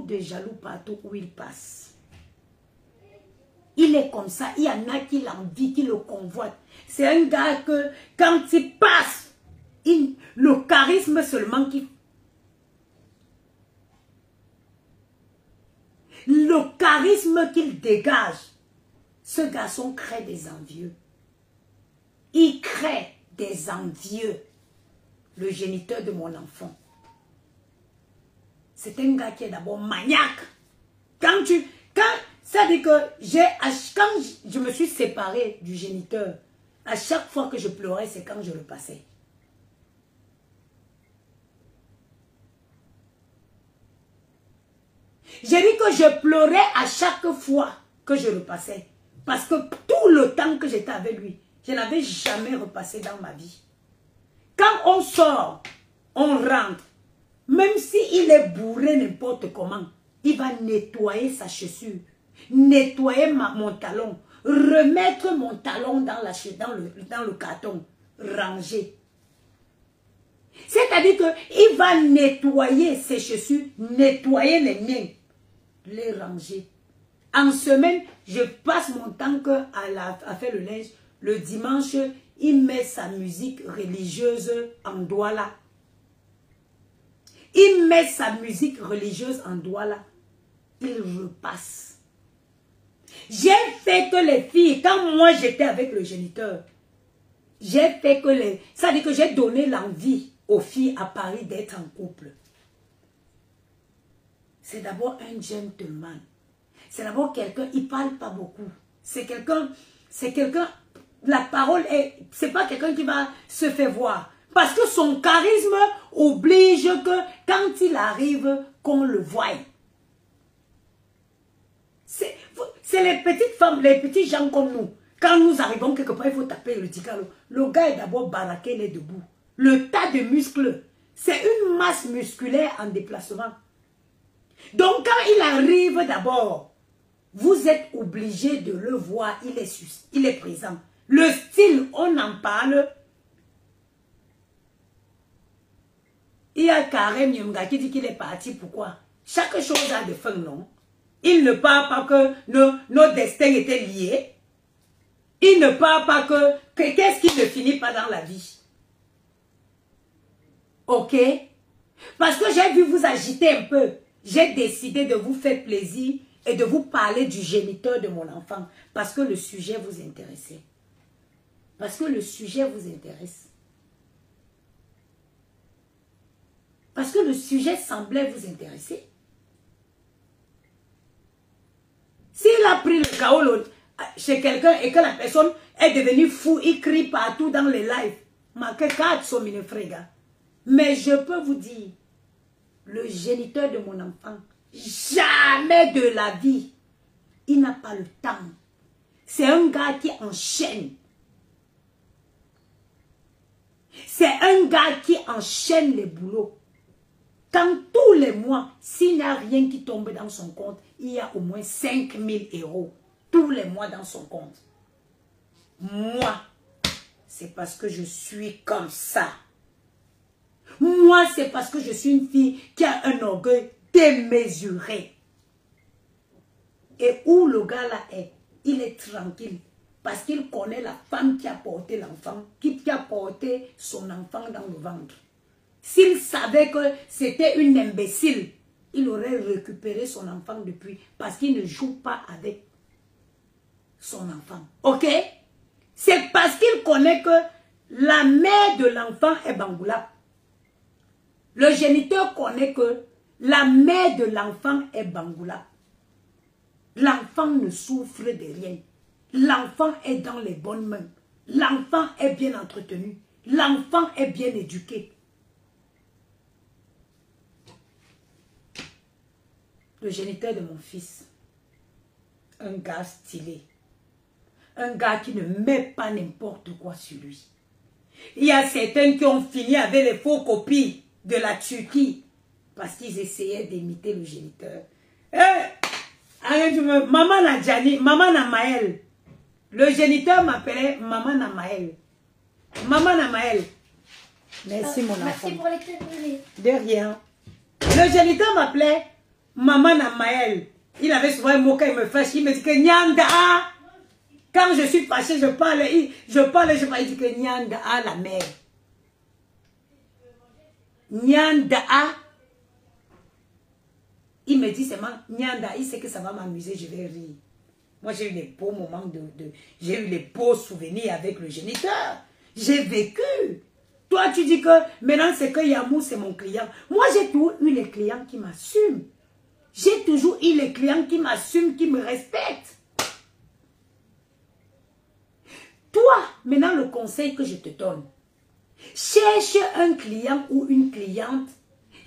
de jaloux partout où il passe. Il est comme ça. Il y en a qui l'envient, qui le convoitent. C'est un gars que, quand il passe, le charisme seulement qui... Le charisme qu'il dégage, ce garçon crée des envieux. Il crée des envieux. Le géniteur de mon enfant. C'est un gars qui est d'abord maniaque. Ça dit que quand je me suis séparée du géniteur, à chaque fois que je pleurais, c'est quand je le passais. J'ai dit que je pleurais à chaque fois que je le passais. Parce que tout le temps que j'étais avec lui, je n'avais jamais repassé dans ma vie. Quand on sort, on rentre, même s'il est bourré n'importe comment, il va nettoyer sa chaussure, nettoyer mon talon, remettre mon talon dans le carton, ranger. C'est-à-dire qu'il va nettoyer ses chaussures, nettoyer les miens, les ranger. En semaine, je passe mon temps à faire le linge. Le dimanche, il met sa musique religieuse en douala. Il met sa musique religieuse en douala. Il repasse. J'ai fait que les filles, quand moi j'étais avec le géniteur, j'ai fait que les... Ça veut dire que j'ai donné l'envie aux filles à Paris d'être en couple. C'est d'abord un gentleman. C'est d'abord quelqu'un, il ne parle pas beaucoup. C'est quelqu'un, la parole est, c'est pas quelqu'un qui va se faire voir. Parce que son charisme oblige que quand il arrive, qu'on le voie. C'est les petites femmes, les petits gens comme nous. Quand nous arrivons quelque part, il faut taper le ticalo. Le gars est d'abord baraqué, il est debout. Le tas de muscles, c'est une masse musculaire en déplacement. Donc quand il arrive d'abord, vous êtes obligé de le voir, il est présent. Le style, on en parle. Il y a Karen Yunga qui dit qu'il est parti. Pourquoi? Chaque chose a des fins, non? Il ne parle pas que nos destins étaient liés. Il ne parle pas que qu'est-ce qui ne finit pas dans la vie. Ok? Parce que j'ai vu vous agiter un peu. J'ai décidé de vous faire plaisir et de vous parler du géniteur de mon enfant. Parce que le sujet vous intéressait. Parce que le sujet vous intéresse. Parce que le sujet semblait vous intéresser. S'il a pris le chaos chez quelqu'un et que la personne est devenue fou, il crie partout dans les lives. Mais je peux vous dire, le géniteur de mon enfant, jamais de la vie, il n'a pas le temps. C'est un gars qui enchaîne. C'est un gars qui enchaîne les boulots. Quand tous les mois, s'il n'y a rien qui tombe dans son compte, il y a au moins 5 000 € tous les mois dans son compte. Moi, c'est parce que je suis comme ça. Moi, c'est parce que je suis une fille qui a un orgueil démesuré. Et où le gars là est, il est tranquille. Parce qu'il connaît la femme qui a porté l'enfant, qui a porté son enfant dans le ventre. S'il savait que c'était une imbécile, il aurait récupéré son enfant depuis. Parce qu'il ne joue pas avec son enfant. Ok? C'est parce qu'il connaît que la mère de l'enfant est Bangoula. Le géniteur connaît que la mère de l'enfant est Bangoula. L'enfant ne souffre de rien. L'enfant est dans les bonnes mains. L'enfant est bien entretenu. L'enfant est bien éduqué. Le géniteur de mon fils, un gars stylé. Un gars qui ne met pas n'importe quoi sur lui. Il y a certains qui ont fini avec les faux copies de la Turquie parce qu'ils essayaient d'imiter le géniteur. Maman Nadjani, Maman Namaël. Le géniteur m'appelait Maman Namaël. Maman Namaël. Merci mon enfant. Merci pour les crêpes brûlées. De rien. Le géniteur m'appelait Maman Namaël, il avait souvent un mot quand il me fâche, il me dit que Nyanda. Quand je suis fâchée, je parle, il dit que Nyanda, la mère. Nyanda. Il me dit seulement Nyanda, il sait que ça va m'amuser, je vais rire. Moi, j'ai eu les beaux moments j'ai eu les beaux souvenirs avec le géniteur. J'ai vécu. Toi, tu dis que maintenant, c'est que Yamou, c'est mon client. Moi, j'ai toujours eu les clients qui m'assument. J'ai toujours eu les clients qui m'assument, qui me respectent. Toi, maintenant, le conseil que je te donne, cherche un client ou une cliente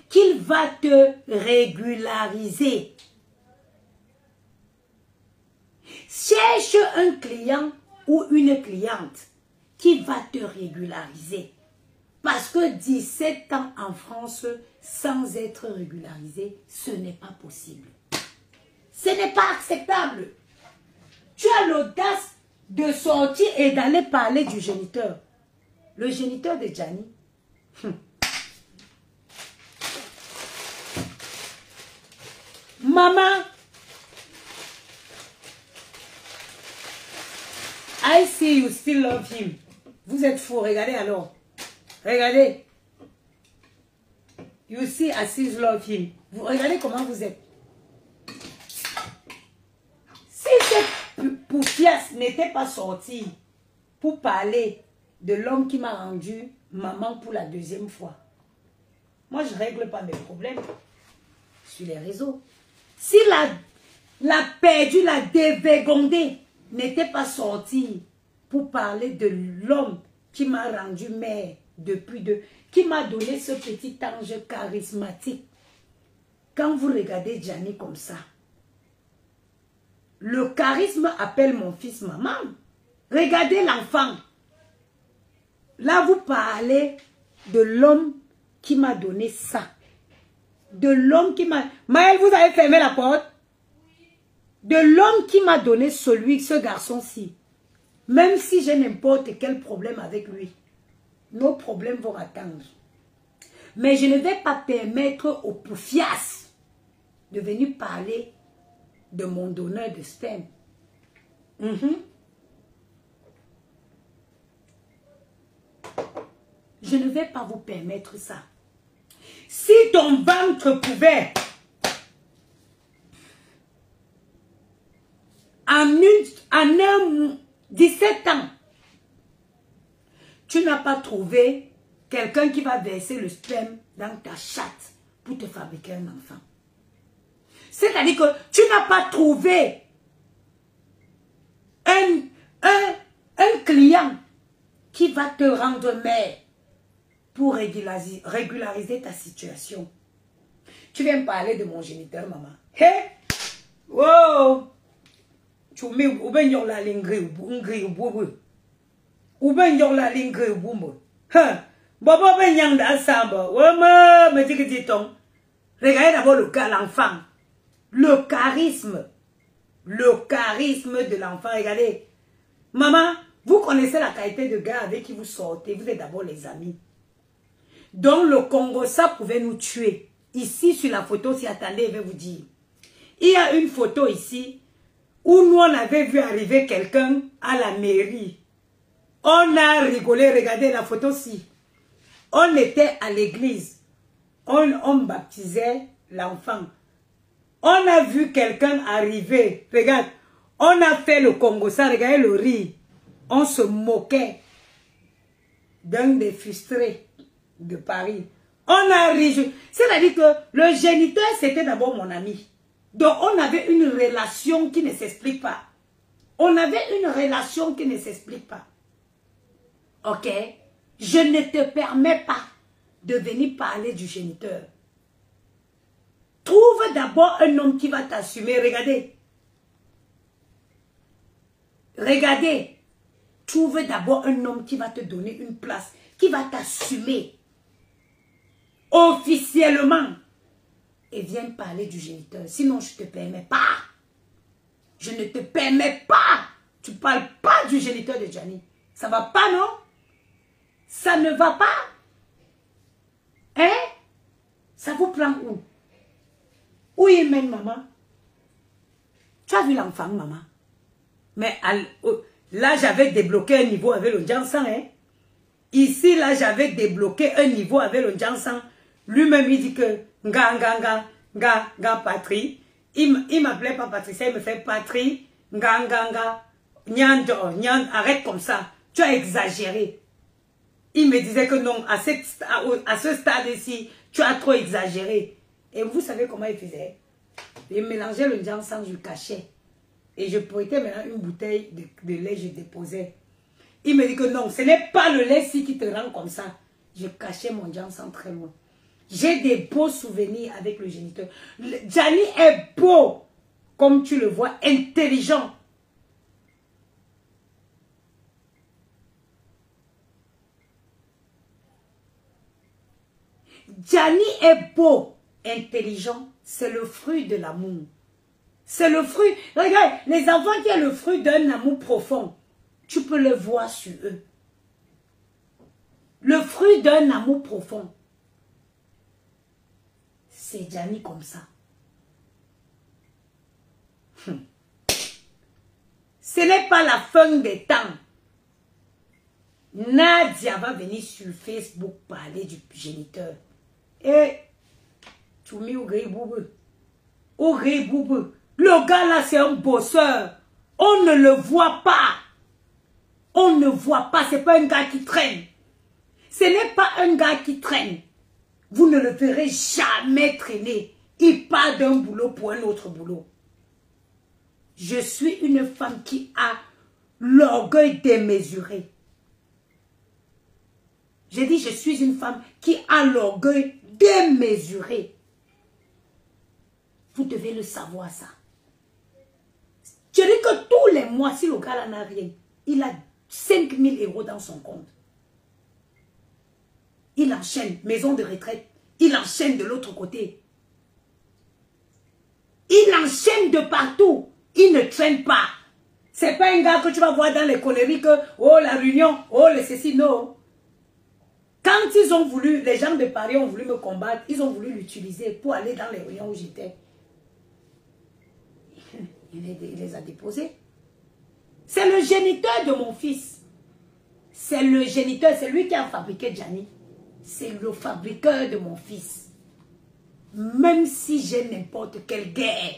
qu'il va te régulariser. Cherche un client ou une cliente qui va te régulariser. Parce que 17 ans en France sans être régularisé, ce n'est pas possible. Ce n'est pas acceptable. Tu as l'audace de sortir et d'aller parler du géniteur. Le géniteur de Gianni. Maman, I see you still love him. Vous êtes fous, regardez alors. Regardez. You see I still love him. Vous regardez comment vous êtes. Si cette poufiasse n'était pas sortie pour parler de l'homme qui m'a rendu maman pour la deuxième fois, moi je ne règle pas mes problèmes sur les réseaux. Si la perdue, la dévégondée n'était pas sortie pour parler de l'homme qui m'a rendu mère qui m'a donné ce petit ange charismatique. Quand vous regardez Gianni comme ça, le charisme appelle mon fils maman. Regardez l'enfant. Là, vous parlez de l'homme qui m'a donné ça. De l'homme qui m'a... Maëlle, vous avez fermé la porte? De l'homme qui m'a donné ce garçon-ci. Même si j'ai n'importe quel problème avec lui, nos problèmes vont attendre. Mais je ne vais pas permettre aux poufias de venir parler de mon donneur de sperme. Je ne vais pas vous permettre ça. Si ton ventre pouvait, en 17 ans, tu n'as pas trouvé quelqu'un qui va verser le sperme dans ta chatte pour te fabriquer un enfant. C'est-à-dire que tu n'as pas trouvé un client qui va te rendre mère pour régulariser ta situation. Tu viens me parler de mon géniteur, maman. Hé! Wow! Tu mets ou bien yon la lingri ou bobo. Ou bien yon la lingri ou bobo. Hein? Bobo ben yang da samba. Wama me dit que dit ton. Regardez d'abord l'enfant. Le charisme. Le charisme de l'enfant. Regardez. Maman, vous connaissez la qualité de gars avec qui vous sortez. Vous êtes d'abord les amis. Donc le Congo, ça pouvait nous tuer. Ici, sur la photo, si attendez, je vais vous dire. Il y a une photo ici où nous, on avait vu arriver quelqu'un à la mairie. On a rigolé, regardez la photo-ci. On était à l'église. On baptisait l'enfant. On a vu quelqu'un arriver. Regarde, on a fait le Congo, ça, regardez le rire. On se moquait d'un des frustrés de Paris. On a ri. C'est-à-dire que le géniteur, c'était d'abord mon ami. Donc, on avait une relation qui ne s'explique pas. On avait une relation qui ne s'explique pas. Ok? Je ne te permets pas de venir parler du géniteur. Trouve d'abord un homme qui va t'assumer. Regardez. Regardez. Trouve d'abord un homme qui va te donner une place, qui va t'assumer officiellement. Et viens parler du géniteur. Sinon, je ne te permets pas. Je ne te permets pas. Tu ne parles pas du géniteur de Gianni. Ça ne va pas, non? Ça ne va pas. Hein? Ça vous prend où? Où il mène, maman? Tu as vu l'enfant, maman? Mais là, j'avais débloqué un niveau avec le Jansan. Hein? Ici, là, j'avais débloqué un niveau avec le Jansan. Lui-même, il dit que Patri. Il m'appelait pas Patricia, il me fait Patri. Nyando, arrête comme ça. Tu as exagéré. Il me disait que non, à ce stade-ci, tu as trop exagéré. Et vous savez comment il faisait? Il mélangeait le Jansan, je le cachais. Et je prêtais maintenant une bouteille de lait, je déposais. Il me dit que non, ce n'est pas le lait-ci qui te rend comme ça. Je cachais mon Jansan très loin. J'ai des beaux souvenirs avec le géniteur. Gianni est beau, comme tu le vois, intelligent. Gianni est beau, intelligent. C'est le fruit de l'amour. C'est le fruit. Regarde, les enfants qui ont le fruit d'un amour profond, tu peux le voir sur eux. Le fruit d'un amour profond. C'est Gianni comme ça. Ce n'est pas la fin des temps. Nadia va venir sur Facebook parler du géniteur. Et tu mets au gré boubou. Au gré boubou. Le gars là, c'est un bosseur. On ne le voit pas. On ne voit pas. Ce n'est pas un gars qui traîne. Ce n'est pas un gars qui traîne. Vous ne le verrez jamais traîner. Il part d'un boulot pour un autre boulot. Je suis une femme qui a l'orgueil démesuré. J'ai dit, je suis une femme qui a l'orgueil démesuré. Vous devez le savoir, ça. Je dis que tous les mois, si le gars là n'a rien, il a 5 000 € dans son compte. Il enchaîne, maison de retraite. Il enchaîne de l'autre côté. Il enchaîne de partout. Il ne traîne pas. C'est pas un gars que tu vas voir dans les conneries que, oh, la réunion, oh, le ceci, non. Quand ils ont voulu, les gens de Paris ont voulu me combattre, ils ont voulu l'utiliser pour aller dans les réunions où j'étais. Il les a déposés. C'est le géniteur de mon fils. C'est le géniteur, c'est lui qui a fabriqué Gianni. C'est le fabriqueur de mon fils. Même si j'ai n'importe quelle guerre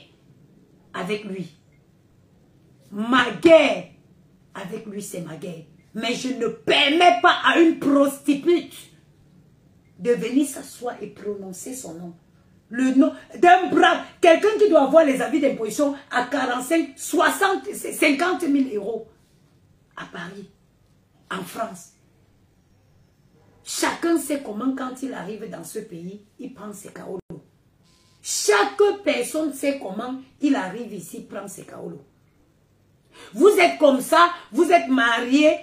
avec lui. Ma guerre avec lui, c'est ma guerre. Mais je ne permets pas à une prostitute de venir s'asseoir et prononcer son nom. Le nom d'un brave, quelqu'un qui doit avoir les avis d'imposition à 45, 60, 50 000 € à Paris, en France. Chacun sait comment, quand il arrive dans ce pays, il prend ses kaolos. Chaque personne sait comment il arrive ici, prend ses kaolos. Vous êtes comme ça, vous êtes mariés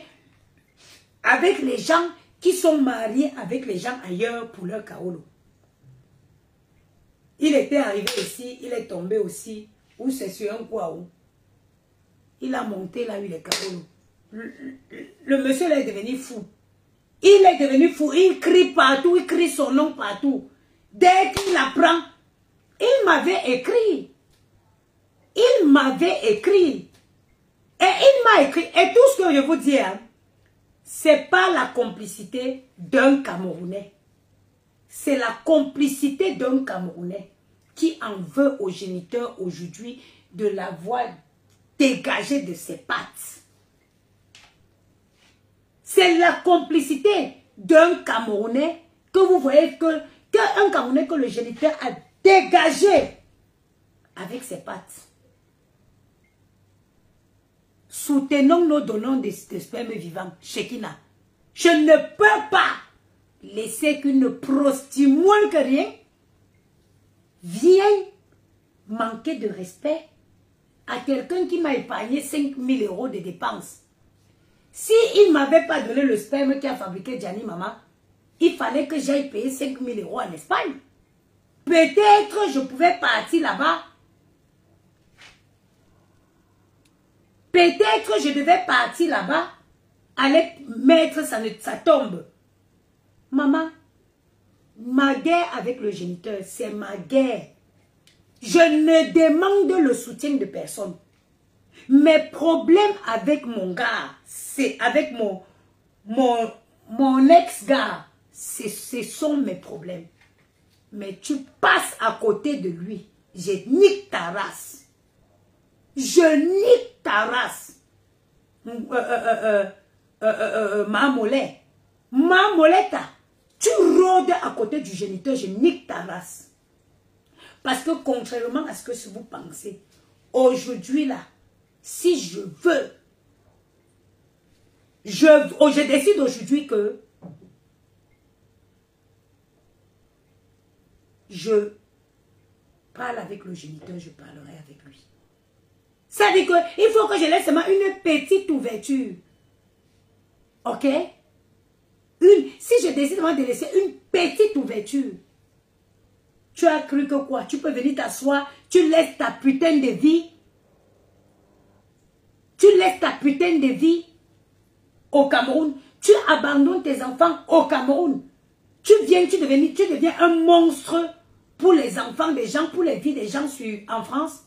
avec les gens qui sont mariés avec les gens ailleurs pour leur kaolo. Il était arrivé ici, il est tombé aussi, ou c'est sur un kwaou. Il a monté là où il est kaolo. Le monsieur là est devenu fou. Il est devenu fou, il crie partout, il crie son nom partout. Dès qu'il apprend, il m'avait écrit. Il m'avait écrit. Et il m'a écrit. Et tout ce que je vous dis, hein, c'est pas la complicité d'un Camerounais. C'est la complicité d'un Camerounais qui en veut au géniteur aujourd'hui de l'avoir dégagé de ses pattes. C'est la complicité d'un Camerounais que vous voyez qu'un Camerounais que le géniteur a dégagé avec ses pattes. Soutenons nos donnants de sperme vivant, Shekina. Je ne peux pas laisser qu'une prostituée, moins que rien, vienne manquer de respect à quelqu'un qui m'a épargné 5 000 € de dépenses. Si il ne m'avait pas donné le sperme qui a fabriqué Gianni Maman, il fallait que j'aille payer 5 000 € en Espagne. Peut-être je pouvais partir là-bas. Peut-être je devais partir là-bas, aller mettre sa tombe. Maman, ma guerre avec le géniteur, c'est ma guerre. Je ne demande le soutien de personne. Mes problèmes avec mon gars, c'est avec mon ex-gars, ce sont mes problèmes. Mais tu passes à côté de lui. Je nique ta race. Je nique ta race. Mamolé. Mamoleta. Tu rôdes à côté du géniteur, je nique ta race. Parce que contrairement à ce que vous pensez, aujourd'hui là, si je veux, je décide aujourd'hui que je parle avec le géniteur, je parlerai avec lui. Ça dit qu'il faut que je laisse seulement une petite ouverture. Ok? Si je décide de laisser une petite ouverture, tu as cru que quoi? Tu peux venir t'asseoir, tu laisses ta putain de vie. Tu laisses ta putain de vie au Cameroun. Tu abandonnes tes enfants au Cameroun. Tu deviens un monstre pour les enfants des gens, pour les vies des gens en France.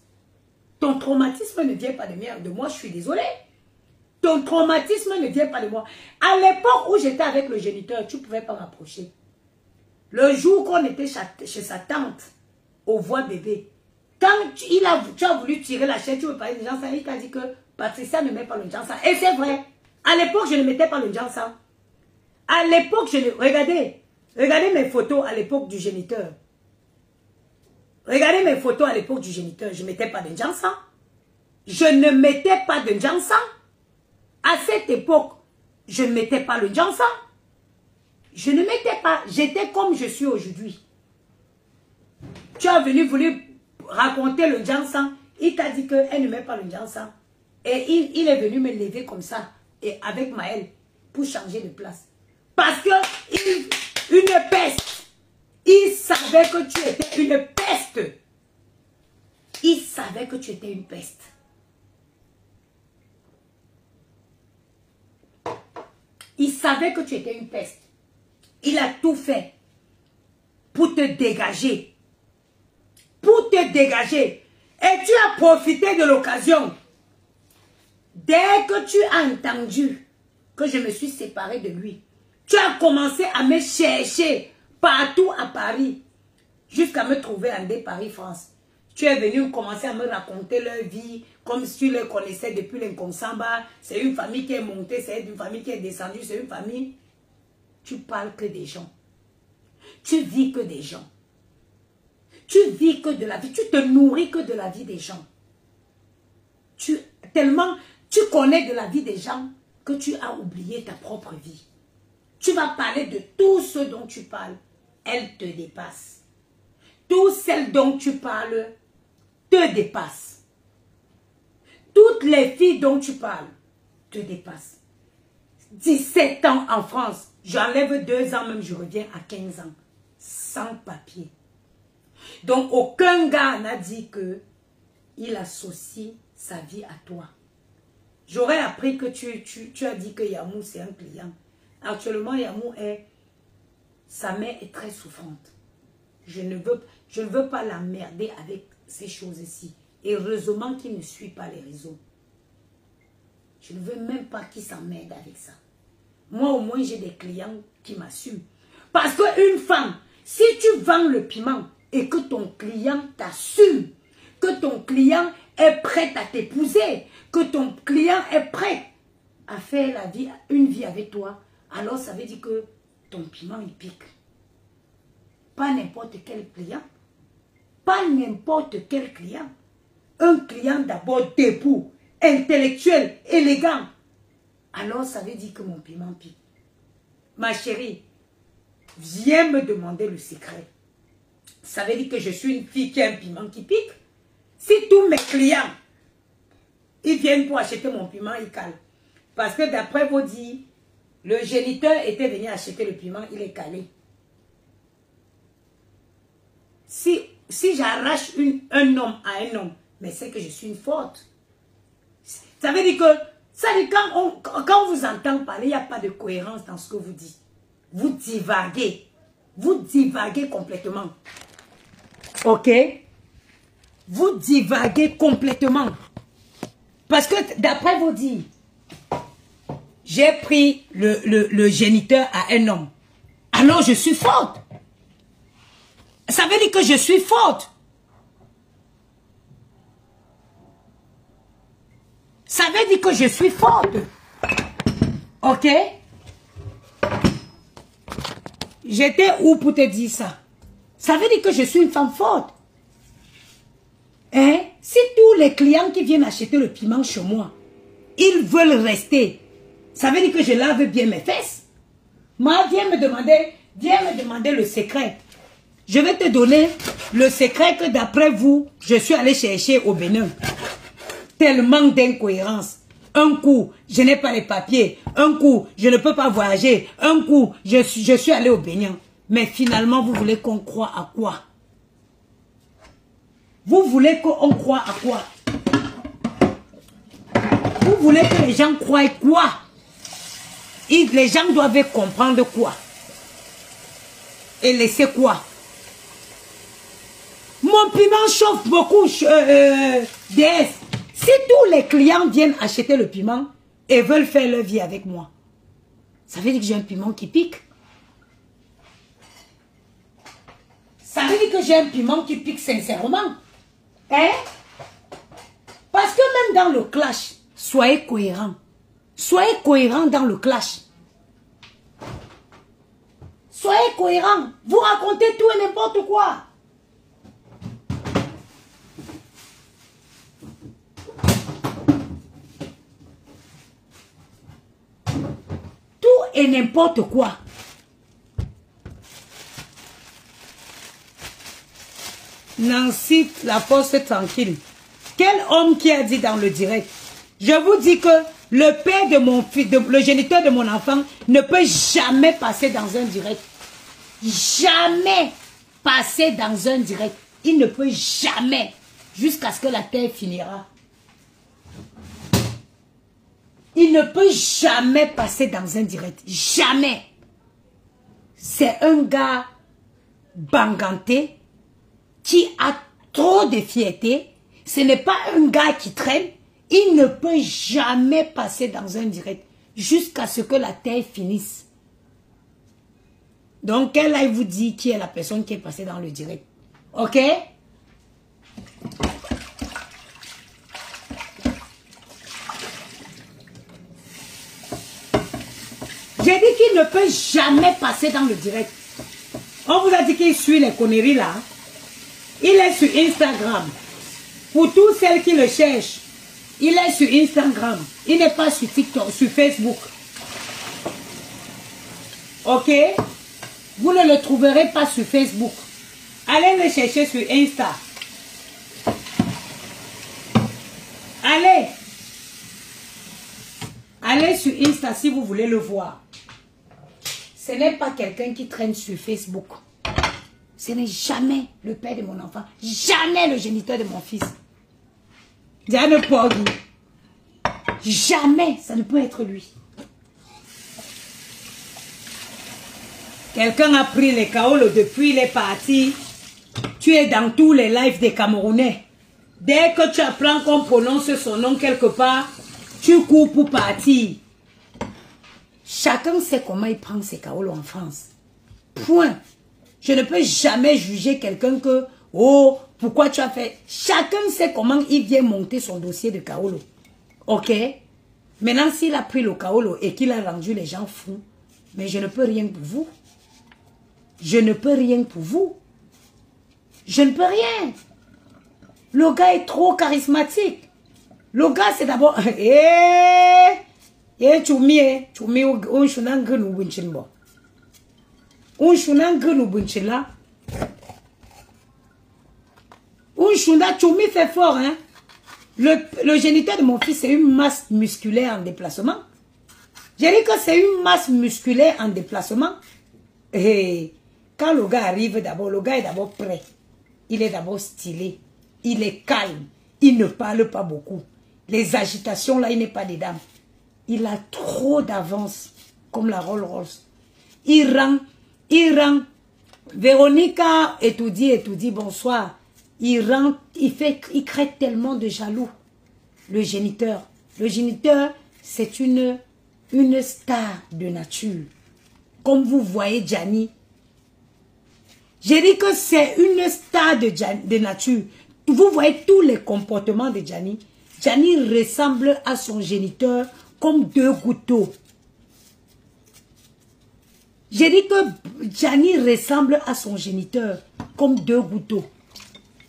Ton traumatisme ne vient pas de moi, je suis désolée. Ton traumatisme ne vient pas de moi. À l'époque où j'étais avec le géniteur, tu ne pouvais pas m'approcher. Le jour qu'on était chez sa tante, au voix bébé, quand tu as voulu tirer la chaise, tu veux parler de Jansan, il t'a dit que Patricia ne met pas le Jansan. Et c'est vrai. À l'époque, je ne mettais pas le Jansan. À l'époque, regardez mes photos à l'époque du géniteur. Regardez mes photos à l'époque du géniteur. Je ne mettais pas de Jansan. Je ne mettais pas de Jansan. À cette époque, je ne mettais pas le Jansan. Je ne mettais pas. J'étais comme je suis aujourd'hui. Tu as voulu raconter le Jansan. Il t'a dit qu'elle ne met pas le Jansan. Et il est venu me lever comme ça. Et avec Maël. Pour changer de place. Parce que une peste. Il savait que tu étais une peste. Il savait que tu étais une peste. Il savait que tu étais une peste. Il a tout fait pour te dégager. Pour te dégager. Et tu as profité de l'occasion. Dès que tu as entendu que je me suis séparée de lui, tu as commencé à me chercher partout à Paris, jusqu'à me trouver en Paris-France. Tu es venu commencer à me raconter leur vie, comme si tu les connaissais depuis l'Inconsamba. C'est une famille qui est montée, c'est une famille qui est descendue, c'est une famille. Tu parles que des gens. Tu vis que des gens. Tu vis que de la vie. Tu te nourris que de la vie des gens. Tellement tu connais de la vie des gens que tu as oublié ta propre vie. Tu vas parler de tout ce dont tu parles. Elle te dépasse. Tout celles dont tu parles te dépasse. Toutes les filles dont tu parles te dépassent. 17 ans en France. J'enlève 2 ans, même je reviens à 15 ans. Sans papier. Donc aucun gars n'a dit que il associe sa vie à toi. J'aurais appris que tu as dit que Yamou c'est un client. Actuellement Yamou sa mère est très souffrante. Je ne veux pas l'emmerder avec ces choses-ci. Heureusement qu'il ne suit pas les réseaux. Je ne veux même pas qu'il s'emmerde avec ça. Moi au moins j'ai des clients qui m'assument. Parce qu'une femme, si tu vends le piment et que ton client t'assume, que ton client est prêt à t'épouser, que ton client est prêt à faire une vie avec toi, alors ça veut dire que ton piment il pique. Pas n'importe quel client. Pas n'importe quel client. Un client d'abord debout, intellectuel, élégant. Alors ça veut dire que mon piment pique. Ma chérie, viens me demander le secret. Ça veut dire que je suis une fille qui a un piment qui pique. Si tous mes clients, ils viennent pour acheter mon piment, ils calent. Parce que d'après vos dires, le géniteur était venu acheter le piment, il est calé. Si j'arrache un homme à un homme, mais c'est que je suis une faute. Ça veut dire que quand on vous entend parler, il n'y a pas de cohérence dans ce que vous dites. Vous divaguez. Vous divaguez complètement. Ok? Vous divaguez complètement. Parce que d'après vos dires, j'ai pris le géniteur à un homme. Alors je suis forte. Ça veut dire que je suis forte. Ça veut dire que je suis forte. Ok? J'étais où pour te dire ça? Ça veut dire que je suis une femme forte. Hein? Si tous les clients qui viennent acheter le piment chez moi, ils veulent rester, ça veut dire que je lave bien mes fesses. Moi, viens me demander le secret. Je vais te donner le secret que d'après vous, je suis allé chercher au Bénin. Tellement d'incohérence. Un coup, je n'ai pas les papiers. Un coup, je ne peux pas voyager. Un coup, je suis allé au Bénin. Mais finalement, vous voulez qu'on croie à quoi? Vous voulez qu'on croie à quoi? Vous voulez que les gens croient quoi? Les gens doivent comprendre quoi? Et laisser quoi? Mon piment chauffe beaucoup, DS. Si tous les clients viennent acheter le piment et veulent faire leur vie avec moi, ça veut dire que j'ai un piment qui pique. Ça veut dire que j'ai un piment qui pique sincèrement. Hein? Parce que même dans le clash, soyez cohérents. Soyez cohérents dans le clash. Soyez cohérents. Vous racontez tout et n'importe quoi. Tout et n'importe quoi. Nancy, la poste tranquille. Quel homme qui a dit dans le direct? Je vous dis que le père de mon fils, le géniteur de mon enfant, ne peut jamais passer dans un direct. Jamais passer dans un direct. Il ne peut jamais. Jusqu'à ce que la terre finira. Il ne peut jamais passer dans un direct. Jamais. C'est un gars banganté qui a trop de fierté. Ce n'est pas un gars qui traîne. Il ne peut jamais passer dans un direct jusqu'à ce que la terre finisse. Donc, elle là, il vous dit qui est la personne qui est passée dans le direct. Ok? J'ai dit qu'il ne peut jamais passer dans le direct. On vous a dit qu'il suit les conneries là. Il est sur Instagram. Pour tous celles qui le cherchent, il est sur Instagram. Il n'est pas sur TikTok, sur Facebook. Ok? Vous ne le trouverez pas sur Facebook. Allez le chercher sur Insta. Allez. Allez sur Insta si vous voulez le voir. Ce n'est pas quelqu'un qui traîne sur Facebook. Ce n'est jamais le père de mon enfant. Jamais le géniteur de mon fils. Diane Poggi. Jamais, ça ne peut être lui. Quelqu'un a pris les Kaolo depuis il est parti. Tu es dans tous les lives des Camerounais. Dès que tu apprends qu'on prononce son nom quelque part, tu cours pour partir. Chacun sait comment il prend ses Kaolo en France. Point. Je ne peux jamais juger quelqu'un que, oh, pourquoi tu as fait. Chacun sait comment il vient monter son dossier de Kaolo. Ok? Maintenant, s'il a pris le Kaolo et qu'il a rendu les gens fous, mais je ne peux rien pour vous. Je ne peux rien pour vous. Je ne peux rien. Le gars est trop charismatique. Le gars, c'est d'abord... Choumi fait fort, hein. Le géniteur de mon fils, c'est une masse musculaire en déplacement. J'ai dit que c'est une masse musculaire en déplacement. Et quand le gars arrive d'abord, le gars est d'abord prêt. Il est d'abord stylé. Il est calme. Il ne parle pas beaucoup. Les agitations, là, il n'est pas dedans. Il a trop d'avance, comme la Rolls-Royce. Il rend. Véronica étudie, bonsoir. il crée tellement de jaloux. Le géniteur. Le géniteur, c'est une star de nature. Comme vous voyez Gianni. J'ai dit que c'est une star de nature. Vous voyez tous les comportements de Gianni. Gianni ressemble à son géniteur comme deux gouttes. J'ai dit que Gianni ressemble à son géniteur comme deux gouttes.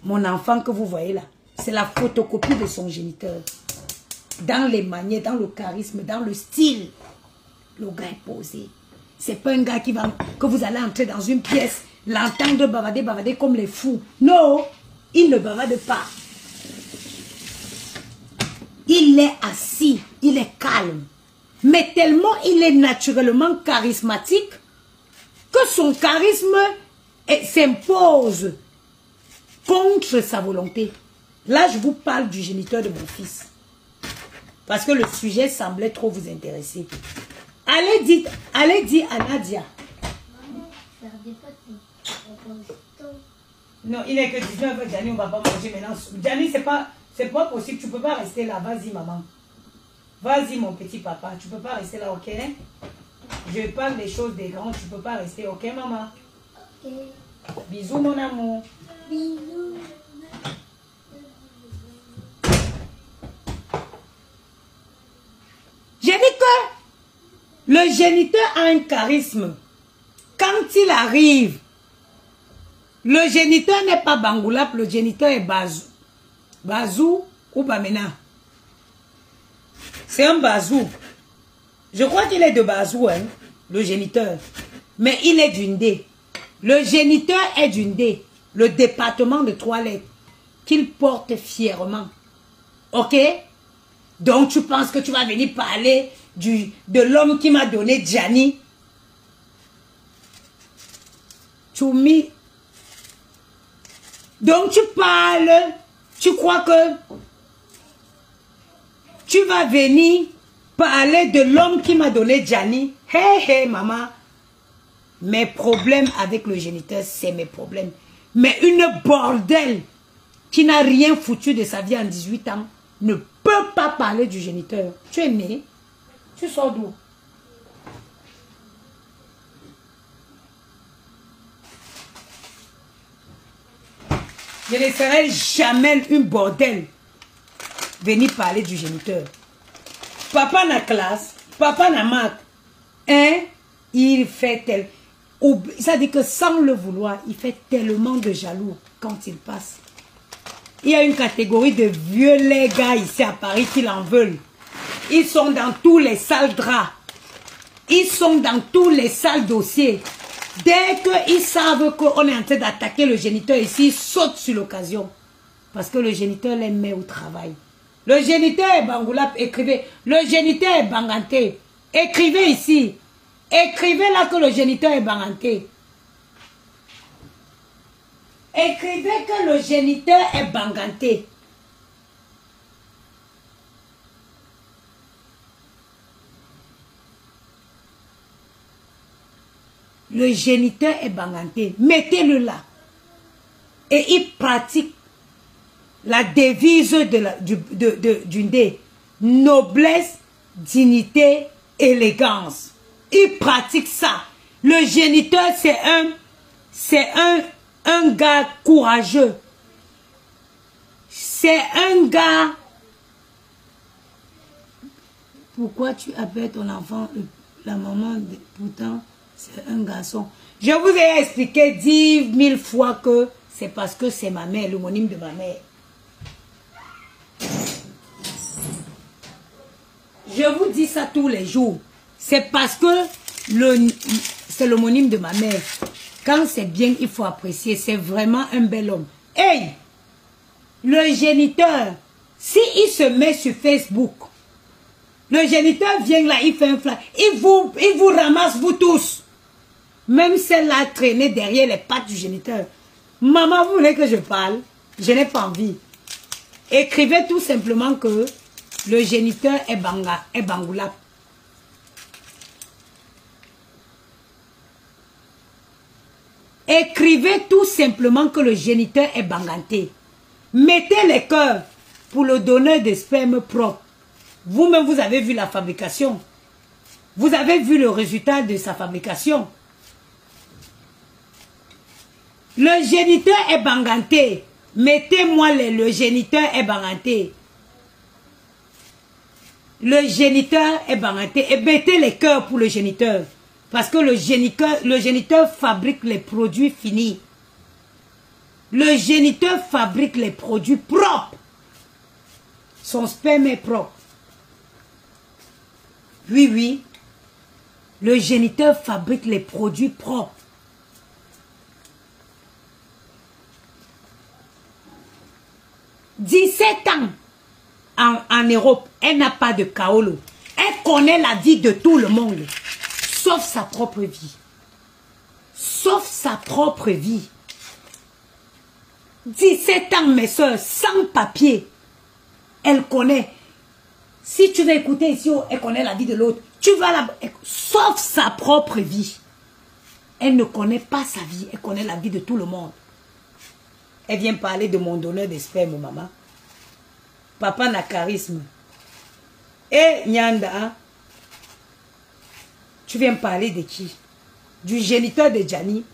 Mon enfant que vous voyez là, c'est la photocopie de son géniteur. Dans les manières, dans le charisme, dans le style. Le gars est posé. C'est pas un gars que vous allez entrer dans une pièce, l'entendre bavarder comme les fous. Non, il ne bavarde pas. Il est assis, il est calme. Mais tellement il est naturellement charismatique que son charisme s'impose contre sa volonté. Là, je vous parle du géniteur de mon fils. Parce que le sujet semblait trop vous intéresser. Allez dire à Nadia. Non, il n'est que 19h, Gianni, on ne va pas manger maintenant. Gianni, c'est pas possible, tu ne peux pas rester là. Vas-y, maman. Vas-y, mon petit papa, tu ne peux pas rester là, ok? Je parle des choses des grands, tu ne peux pas rester, ok, maman? Ok. Bisous, mon amour. Bisous. J'ai dit que le géniteur a un charisme. Quand il arrive, le géniteur n'est pas Bangoulap, le géniteur est Bazou. Bazou ou Bamena. C'est un Bazou. Je crois qu'il est de Bazou, hein, le géniteur. Mais il est d'Undé. Le géniteur est d'Undé. Le département de toilette qu'il porte fièrement. Ok? Donc tu penses que tu vas venir parler de l'homme qui m'a donné Gianni? Choumi. Donc tu parles, tu crois que tu vas venir parler de l'homme qui m'a donné Gianni? Hé, maman. Mes problèmes avec le géniteur, c'est mes problèmes. Mais une bordelle qui n'a rien foutu de sa vie en 18 ans ne peut pas parler du géniteur. Tu es né, tu sors d'où? Je ne laisserai jamais une bordelle venir parler du géniteur. Papa n'a classe, papa n'a maths. Hein? Il fait tel. Ça dit que sans le vouloir, il fait tellement de jaloux quand il passe. Il y a une catégorie de vieux les gars ici à Paris qui l'en veulent. Ils sont dans tous les sales draps. Ils sont dans tous les sales dossiers. Dès qu'ils savent qu'on est en train d'attaquer le géniteur ici, ils sautent sur l'occasion. Parce que le géniteur les met au travail. Le géniteur est Bangoulap, écrivez. Le géniteur est Banganté. Écrivez ici. Écrivez là que le géniteur est Banganté. Écrivez que le géniteur est Banganté. Le géniteur est Banganté. Mettez-le là. Et il pratique la devise d'une dé. Noblesse, dignité, élégance. Il pratique ça. Le géniteur, c'est un gars courageux. C'est un gars... Pourquoi tu appelles ton enfant la maman pourtant c'est un garçon? Je vous ai expliqué 10 000 fois que c'est parce que c'est ma mère, l'homonyme de ma mère. Je vous dis ça tous les jours. C'est parce que c'est l'homonyme de ma mère. Quand c'est bien, il faut apprécier. C'est vraiment un bel homme. Hey! Le géniteur, s'il se met sur Facebook, le géniteur vient là, il fait un flash. Il vous ramasse, vous tous. Même celle-là traînée derrière les pattes du géniteur. Maman, vous voulez que je parle? Je n'ai pas envie. Écrivez tout simplement que le géniteur est Bangoulap. Écrivez tout simplement que le géniteur est banganté. Mettez les cœurs pour le donneur de sperme propre. Vous-même, vous avez vu la fabrication. Vous avez vu le résultat de sa fabrication. Le géniteur est banganté. Mettez-moi le géniteur est banganté. Le géniteur est banganté. Et mettez les cœurs pour le géniteur. Parce que le géniteur fabrique les produits finis. Le géniteur fabrique les produits propres. Son sperme est propre. Oui, oui. Le géniteur fabrique les produits propres. « 17 ans en Europe, elle n'a pas de kaolo. Elle connaît la vie de tout le monde, sauf sa propre vie. Sauf sa propre vie. 17 ans, mes soeurs, sans papier. Elle connaît. Si tu veux écouter ici, elle connaît la vie de l'autre. Tu vas la... Sauf sa propre vie. Elle ne connaît pas sa vie. Elle connaît la vie de tout le monde. Elle vient parler de mon donneur de sperme, maman. Papa n'a charisme. Et Nyanda, tu viens parler de qui? Du géniteur de Gianni.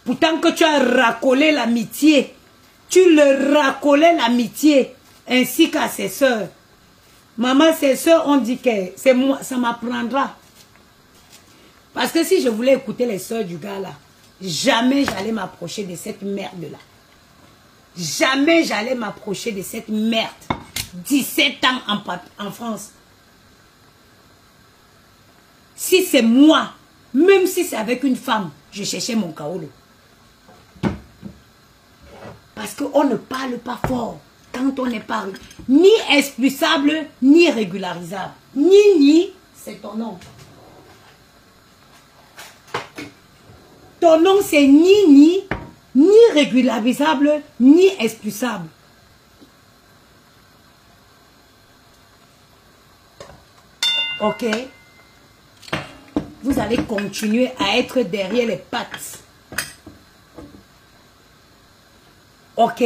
Pourtant que tu as racolé l'amitié. Tu le racolais l'amitié. Ainsi qu'à ses soeurs. Maman, ses soeurs ont dit que c'est moi, ça m'apprendra. Parce que si je voulais écouter les soeurs du gars là, jamais j'allais m'approcher de cette merde là. Jamais j'allais m'approcher de cette merde. 17 ans en France. Si c'est moi, même si c'est avec une femme, je cherchais mon kaolo. Parce qu'on ne parle pas fort quand on n'est pas ni expulsable, ni régularisable. Ni, c'est ton nom. Ton nom, c'est ni régularisable, ni expulsable. Ok? Vous allez continuer à être derrière les pattes. Ok?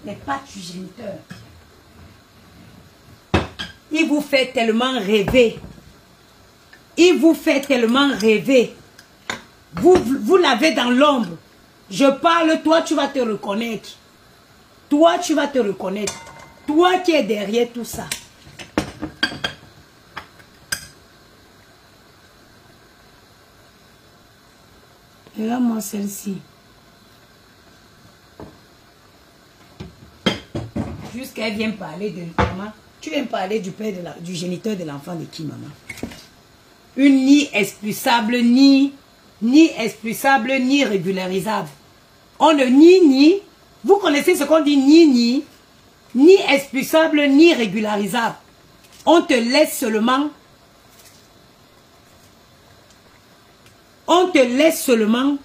Les pattes du géniteur. Il vous fait tellement rêver. Il vous fait tellement rêver. Vous l'avez dans l'ombre. Je parle, toi tu vas te reconnaître. Toi tu vas te reconnaître. Toi qui es derrière tout ça. Regarde-moi celle-ci. Jusqu'elle vient parler de maman. Tu viens parler du père du géniteur de l'enfant de qui, maman? Une ni expulsable, ni expulsable, ni régularisable. On ne ni. Vous connaissez ce qu'on dit ni expulsable, ni régularisable. On te laisse seulement. On te laisse seulement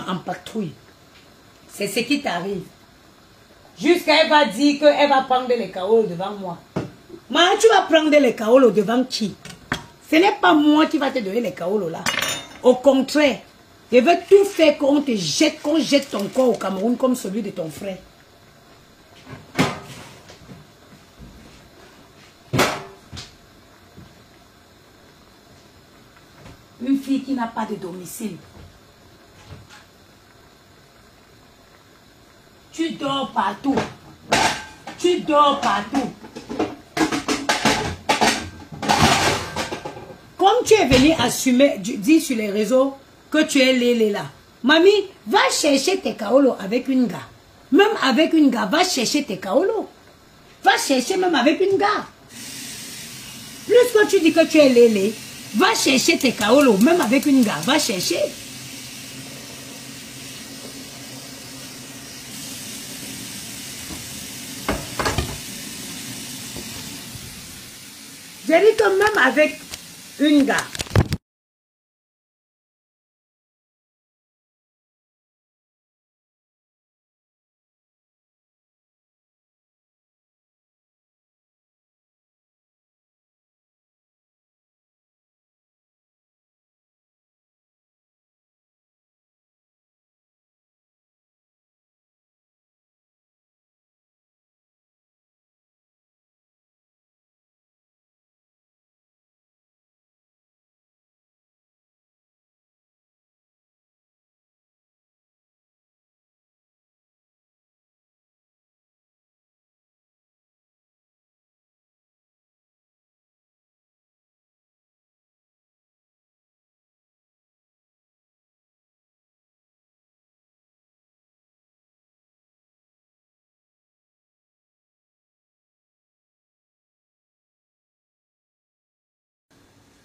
en patrouille. C'est ce qui t'arrive. Jusqu'à elle va dire qu'elle va prendre les kaolos devant moi. Mais tu vas prendre les kaolos devant qui? Ce n'est pas moi qui va te donner les kaolos là. Au contraire, je veux tout faire qu'on te jette, qu'on jette ton corps au Cameroun comme celui de ton frère. Une fille qui n'a pas de domicile. Tu dors partout. Tu dors partout. Comme tu es venu assumer, dire sur les réseaux que tu es lélé là. Mamie, va chercher tes kaolos avec une gars. Même avec une gars, va chercher tes kaolos. Va chercher même avec une gars. Plus que tu dis que tu es lélé, va chercher tes kaolos, même avec une gars, va chercher. J'ai dit que même avec une gars,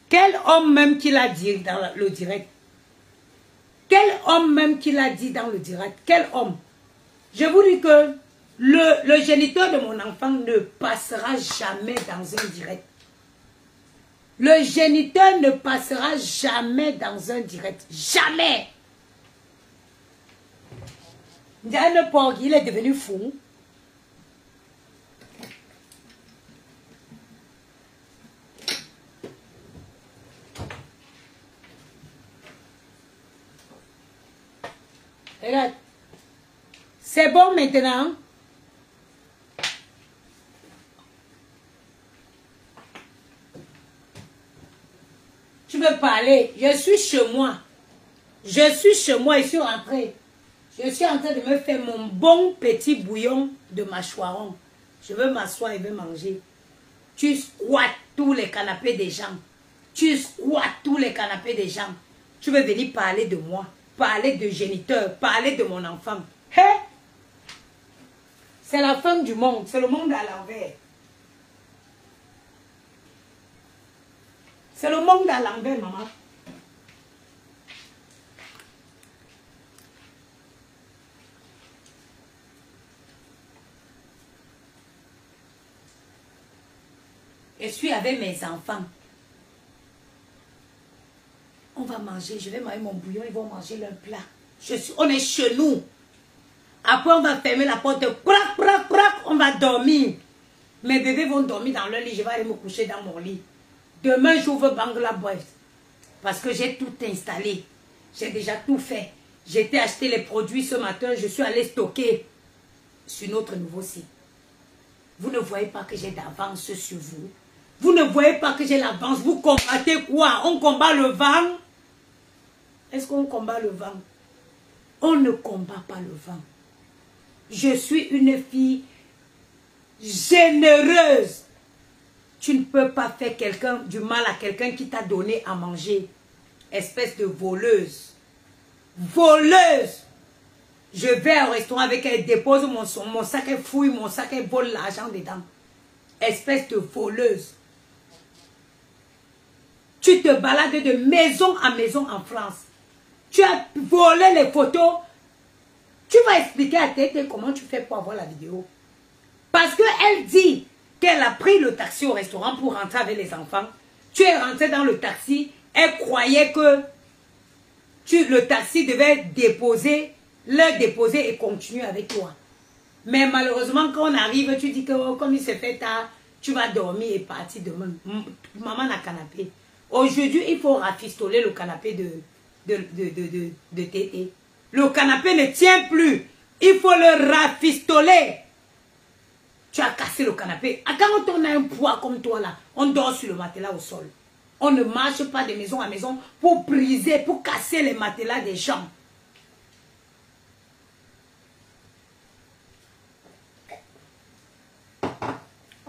Quel homme même qui l'a dit dans le direct? Quel homme même qui l'a dit dans le direct? Quel homme? Je vous dis que le géniteur de mon enfant ne passera jamais dans un direct. Le géniteur ne passera jamais dans un direct. Jamais. Diane Porg, il est devenu fou. Regarde. C'est bon maintenant. Tu veux parler? Je suis chez moi. Je suis chez moi et je suis rentrée. Je suis en train de me faire mon bon petit bouillon de mâchoiron. Je veux m'asseoir et veux manger. Tu squattes tous les canapés des gens. Tu squattes tous les canapés des gens. Tu veux venir parler de moi. Parler de géniteur. Parler de mon enfant. Hein? C'est la fin du monde. C'est le monde à l'envers. C'est le monde à l'envers, maman. Je suis avec mes enfants. On va manger. Je vais manger mon bouillon. Ils vont manger leur plat. On est chez nous. Après, on va fermer la porte. Crac, crac, crac. On va dormir. Mes bébés vont dormir dans leur lit. Je vais aller me coucher dans mon lit. Demain, j'ouvre Bangla Boys. Parce que j'ai tout installé. J'ai déjà tout fait. J'ai été acheter les produits ce matin. Je suis allé stocker sur notre nouveau site. Vous ne voyez pas que j'ai d'avance sur vous. Vous ne voyez pas que j'ai l'avance. Vous combattez quoi? On combat le vent? Est-ce qu'on combat le vent? On ne combat pas le vent. Je suis une fille généreuse. Tu ne peux pas faire du mal à quelqu'un qui t'a donné à manger. Espèce de voleuse. Voleuse. Je vais au restaurant avec elle, dépose mon sac, elle fouille mon sac, elle vole l'argent dedans. Espèce de voleuse. Tu te balades de maison en maison en France. Tu as volé les photos. Tu vas expliquer à Tété comment tu fais pour avoir la vidéo. Parce qu'elle dit qu'elle a pris le taxi au restaurant pour rentrer avec les enfants. Tu es rentré dans le taxi. Elle croyait que le taxi devait leur déposer et continuer avec toi. Mais malheureusement, quand on arrive, tu dis que oh, comme il se fait tard, tu vas dormir et partir demain. Maman n'a canapé. Aujourd'hui, il faut rafistoler le canapé de Tété. Le canapé ne tient plus. Il faut le rafistoler. Tu as cassé le canapé. Quand on a un poids comme toi là, on dort sur le matelas au sol. On ne marche pas de maison à maison pour briser, pour casser les matelas des gens.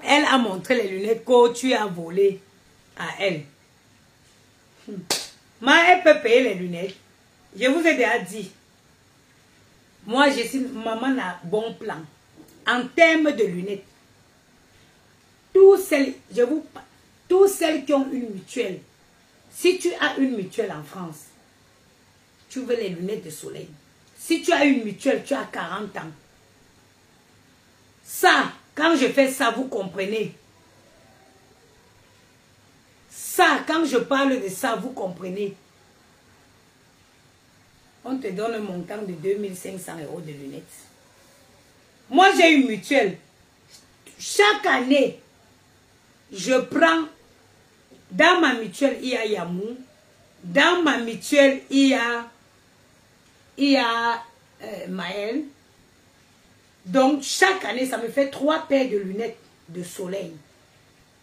Elle a montré les lunettes que tu as volées à elle. Mais elle peut payer les lunettes. Je vous ai déjà dit. Moi, je suis maman a bon plan. En termes de lunettes. Tous celles qui ont une mutuelle. Si tu as une mutuelle en France, tu veux les lunettes de soleil. Si tu as une mutuelle, tu as 40 ans. Ça, quand je fais ça, vous comprenez. Ça, quand je parle de ça, vous comprenez. On te donne un montant de 2500 € de lunettes. Moi, j'ai une mutuelle. Chaque année, je prends... Dans ma mutuelle, il y a Yamou. Dans ma mutuelle, il y a Maël. Donc, chaque année, ça me fait 3 paires de lunettes de soleil.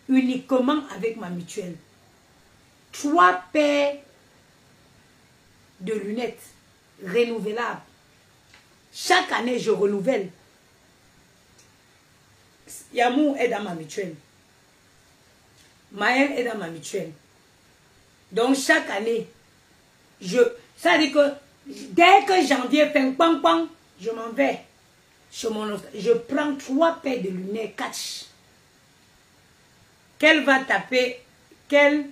Uniquement avec ma mutuelle. 3 paires de lunettes renouvelables. Chaque année, je renouvelle. Yamou est dans ma mutuelle. Maël est dans ma mutuelle. Donc, chaque année, ça dit que dès que janvier fait pang pang, je m'en vais. Je prends 3 paires de lunettes catch. Qu'elle va taper, qu'elle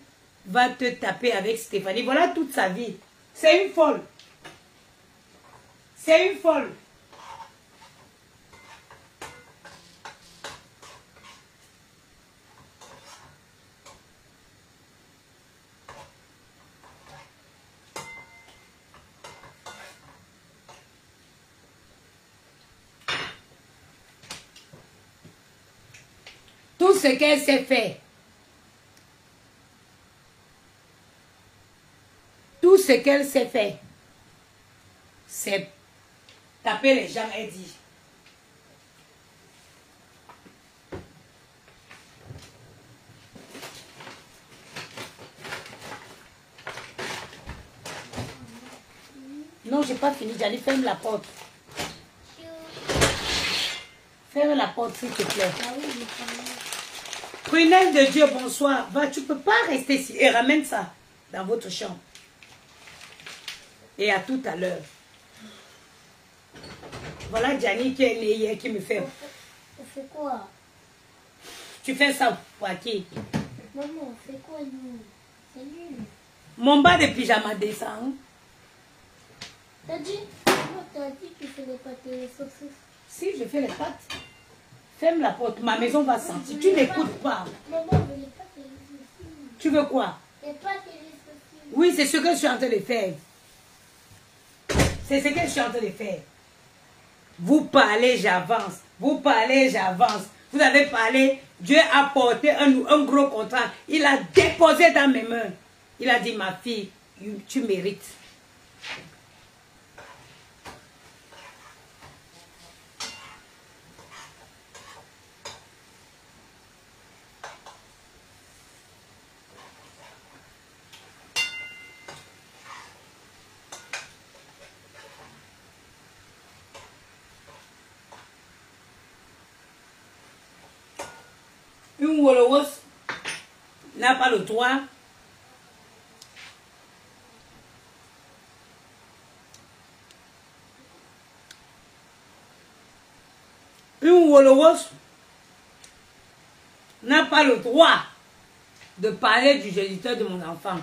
va te taper avec Stéphanie. Voilà toute sa vie. C'est une folle. C'est une folle. Tout ce qu'elle sait faire. Tout ce qu'elle sait faire, c'est taper les gens et dire. Non, j'ai pas fini. J'allais ferme la porte. Ferme la porte, s'il te plaît. Prunelle de Dieu, bonsoir. Va, tu peux pas rester ici. Et ramène ça dans votre chambre. Et à tout à l'heure. Voilà Gianni qui est née hier qui me fait. On fait quoi? Tu fais ça pour qui? Maman, on fait quoi nous? C'est nul. Mon bas de pyjama descend. T'as dit? Maman, t'as dit que tu fais les pâtes et les saucisses. Si, je fais les pâtes. Ferme la porte, ma maison va sentir. Tu n'écoutes pas. Maman, on veut les pâtes et les saucisses. Tu veux quoi? Les pâtes et les saucisses. Oui, c'est ce que je suis en train de faire. C'est ce que je suis en train de faire. Vous parlez, j'avance. Vous parlez, j'avance. Vous avez parlé, Dieu a porté un gros contrat. Il a déposé dans mes mains. Il a dit, ma fille, tu mérites. Une Wolowos n'a pas le droit n'a pas le droit de parler du géniteur de mon enfant.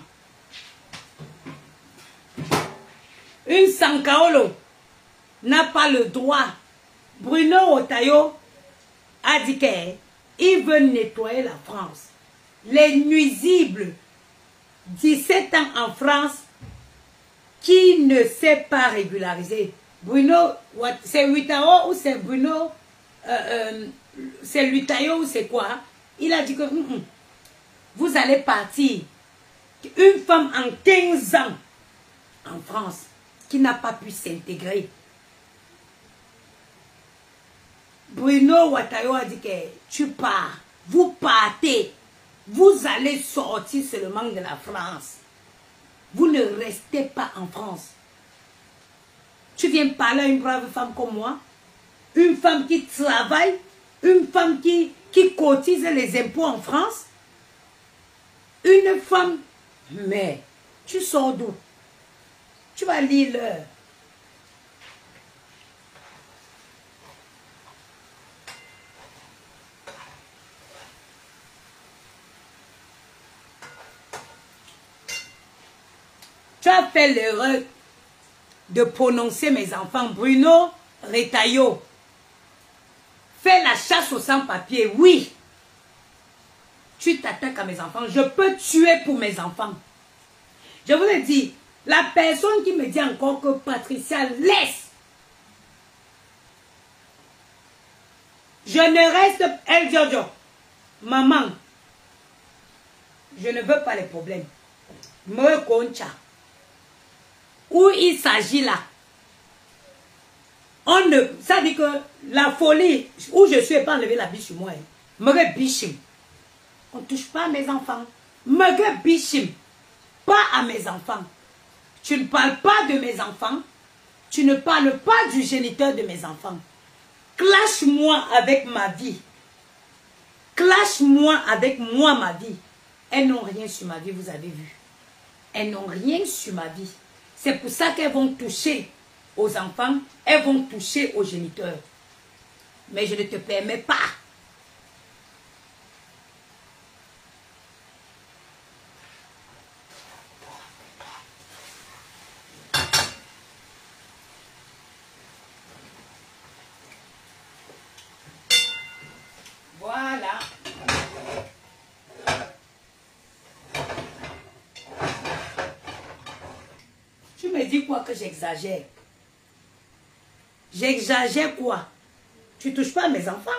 Une Sankaolo n'a pas le droit. Bruno Otayo a dit qu'il veut nettoyer la France. Les nuisibles, 17 ans en France, qui ne sait pas régulariser. Bruno, c'est Huitao ou c'est Bruno, c'est Lutayo ou c'est quoi? Il a dit que vous allez partir. Une femme en 15 ans en France qui n'a pas pu s'intégrer. Bruno Watayo a dit que tu pars, vous partez, vous allez sortir seulement de la France. Vous ne restez pas en France. Tu viens parler à une brave femme comme moi, une femme qui travaille, une femme qui cotise les impôts en France, une femme, mais tu sors d'où? Tu vas lire l'heure. Tu as fait l'erreur de prononcer mes enfants. Bruno Retailleau. Fais la chasse au sans-papier. Oui. Tu t'attaques à mes enfants. Je peux tuer pour mes enfants. Je vous ai dit, la personne qui me dit encore que Patricia laisse. Je ne reste... El Jojo. Maman. Je ne veux pas les problèmes. Me concha. Où il s'agit là. On ne, ça dit que la folie, où je suis, pas enlever la biche sur moi. Me bichim. On ne touche pas à mes enfants. Me bichim. Pas à mes enfants. Tu ne parles pas de mes enfants. Tu ne parles pas du géniteur de mes enfants. Clash-moi avec ma vie. Clash-moi avec moi ma vie. Elles n'ont rien sur ma vie, vous avez vu. Elles n'ont rien sur ma vie. C'est pour ça qu'elles vont toucher aux enfants, elles vont toucher aux géniteurs. Mais je ne te permets pas. quoi que j'exagère? J'exagère quoi? Tu touches pas à mes enfants?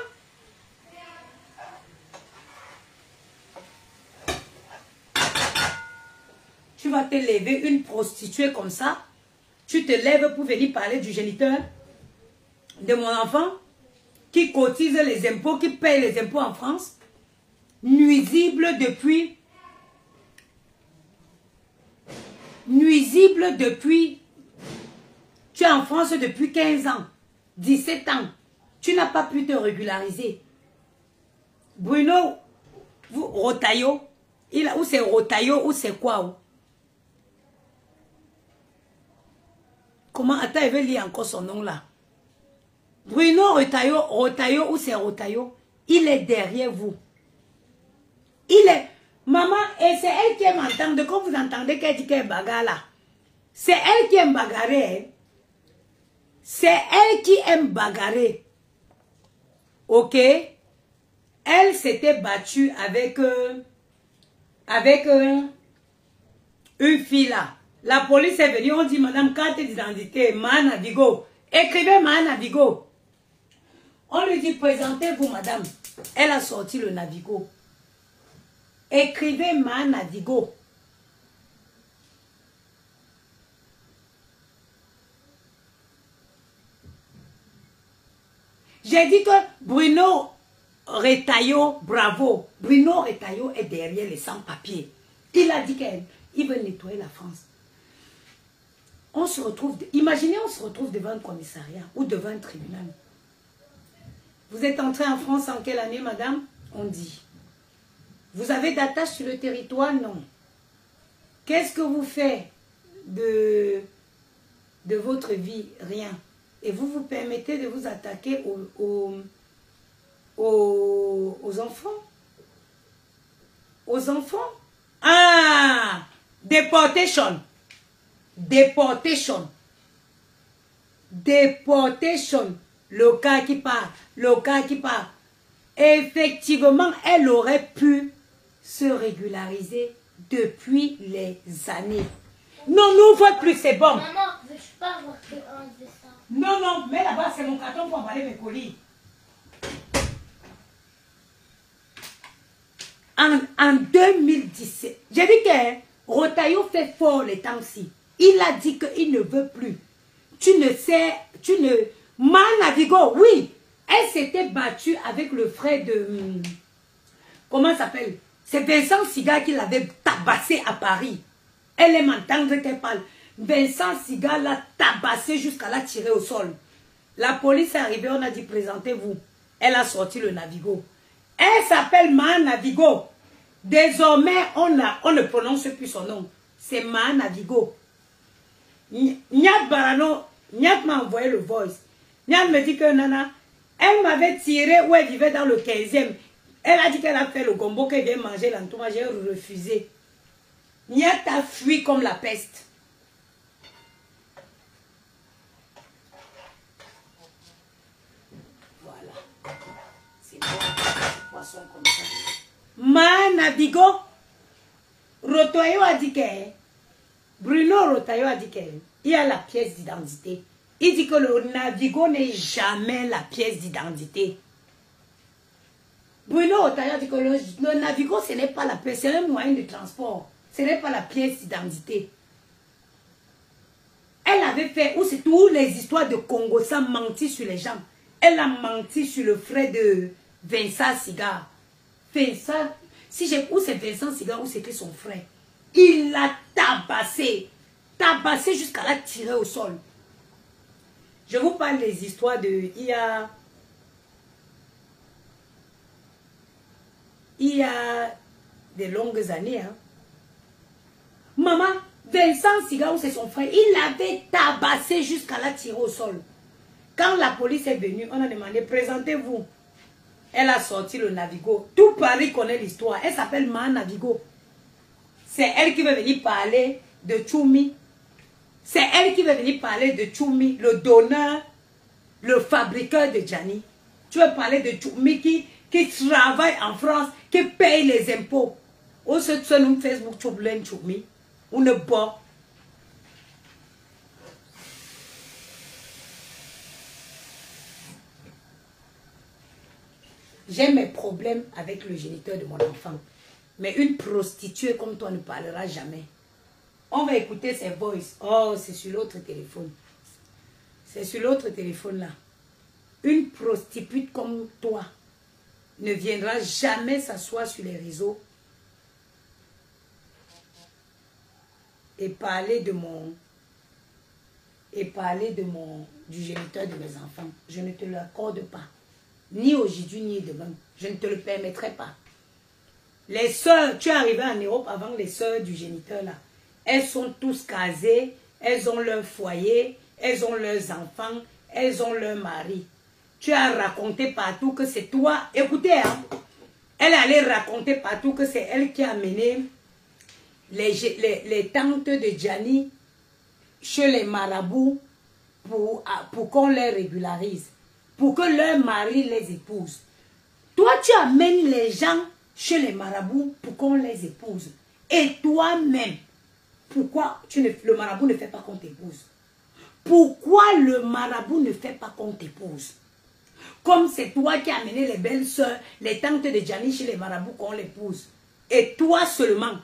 Tu vas te lever une prostituée comme ça? Tu te lèves pour venir parler du géniteur de mon enfant qui cotise les impôts, qui paye les impôts en France? Nuisible depuis... Nuisible depuis... Tu es en France depuis 15 ans, 17 ans. Tu n'as pas pu te régulariser. Bruno, vous, Rotaillot, ou c'est Rotaillot, ou c'est quoi? Comment? Attends, il veut lire encore son nom là. Bruno Rotaillot, ou c'est Rotaillot, il est derrière vous. Il est... Maman, et c'est elle qui aime entendre, quand vous entendez qu'elle dit qu'elle bagarre là, c'est elle qui aime bagarrer. C'est elle qui aime bagarrer. Ok? Elle s'était battue avec une fille là. La police est venue, on dit, madame, carte d'identité, Mahana Vigo. Écrivez Mahana Vigo. On lui dit, présentez-vous, madame. Elle a sorti le Navigo. Écrivez Mahana Vigo. J'ai dit que Bruno Retailleau, bravo. Bruno Retailleau est derrière les sans-papiers. Il a dit qu'il veut nettoyer la France. On se retrouve, imaginez, on se retrouve devant un commissariat ou devant un tribunal. Vous êtes entré en France en quelle année, madame? On dit. Vous avez d'attache sur le territoire? Non. Qu'est-ce que vous faites de votre vie? Rien. Et vous vous permettez de vous attaquer aux enfants? Aux enfants? Ah! Deportation. Deportation. Deportation. Le cas qui part. Le cas qui part. Effectivement, elle aurait pu se régulariser depuis les années. Non, n'ouvre plus, c'est bon. Maman, veux-tu pas avoir que un de ça? Non, non, mais là-bas, c'est mon carton pour emballer mes colis. En 2017, j'ai dit que Rotaillot fait fort les temps-ci. Il a dit qu'il ne veut plus. Mahana Vigo, oui, elle s'était battue avec le frère de... Comment ça s'appelle? C'est Vincent Siga qui l'avait tabassé à Paris. Elle aime entendre qu'elle parle. Vincent Siga l'a tabassé jusqu'à la tirer au sol. La police est arrivée, on a dit présentez-vous. Elle a sorti le Navigo. Elle s'appelle Mahana Vigo. Désormais, on ne prononce plus son nom. C'est Mahana Vigo. Nyat Barano, Nyat m'a envoyé le voice. Nyat me dit que Nana, elle m'avait tiré où elle vivait dans le 15e. Elle a dit qu'elle a fait le gombo, qu'elle vient manger l'entourage. J'ai refusé. Nyat a fui comme la peste. Voilà. C'est bon. Poisson comme ça. Mahana Vigo. Rotaillot a dit que Bruno Rotaillot a dit qu'il y a la pièce d'identité. Il dit que le Navigo n'est jamais la pièce d'identité. Bruno Rotaillot a dit que le Navigo, ce n'est pas la pièce, c'est un moyen de transport. Ce n'est pas la pièce d'identité. Elle avait fait, où c'est toutes les histoires de Congo, ça menti sur les gens. Elle a menti sur le frère de Vincent Siga. Vincent, où c'est Vincent Siga, où c'était son frère. Il l'a tabassé. Tabassé jusqu'à la tirer au sol. Je vous parle des histoires de... Il y a des longues années. Hein. Maman, Vincent Siga, où c'est son frère, il l'avait tabassé jusqu'à la tirer au sol. Quand la police est venue, on a demandé, présentez-vous. Elle a sorti le Navigo. Tout Paris connaît l'histoire. Elle s'appelle Mahana Vigo. C'est elle qui veut venir parler de Choumi. C'est elle qui veut venir parler de Choumi, le donneur, le fabriqueur de Gianni. Tu veux parler de Choumi qui travaille en France, qui paye les impôts. Ou ce que nous Facebook Choumi, ou ne boit. J'ai mes problèmes avec le géniteur de mon enfant. Mais une prostituée comme toi ne parlera jamais. On va écouter ses voices. Oh, c'est sur l'autre téléphone. C'est sur l'autre téléphone là. Une prostituée comme toi ne viendra jamais s'asseoir sur les réseaux et parler du géniteur de mes enfants. Je ne te l'accorde pas. Ni aujourd'hui, ni demain. Je ne te le permettrai pas. Les sœurs, tu es arrivé en Europe avant les sœurs du géniteur là. Elles sont tous casées, elles ont leur foyer, elles ont leurs enfants, elles ont leur mari. Tu as raconté partout que c'est toi. Écoutez, hein, elle allait raconter partout que c'est elle qui a amené les tantes de Gianni chez les marabouts pour qu'on les régularise, pour que leur mari les épouse. Toi, tu amènes les gens chez les marabouts pour qu'on les épouse. Et toi-même, pourquoi le marabout ne fait pas qu'on t'épouse? Pourquoi le marabout ne fait pas qu'on t'épouse? Comme c'est toi qui as amené les belles soeurs, les tantes de Gianni chez les marabouts qu'on l'épouse. Et toi seulement.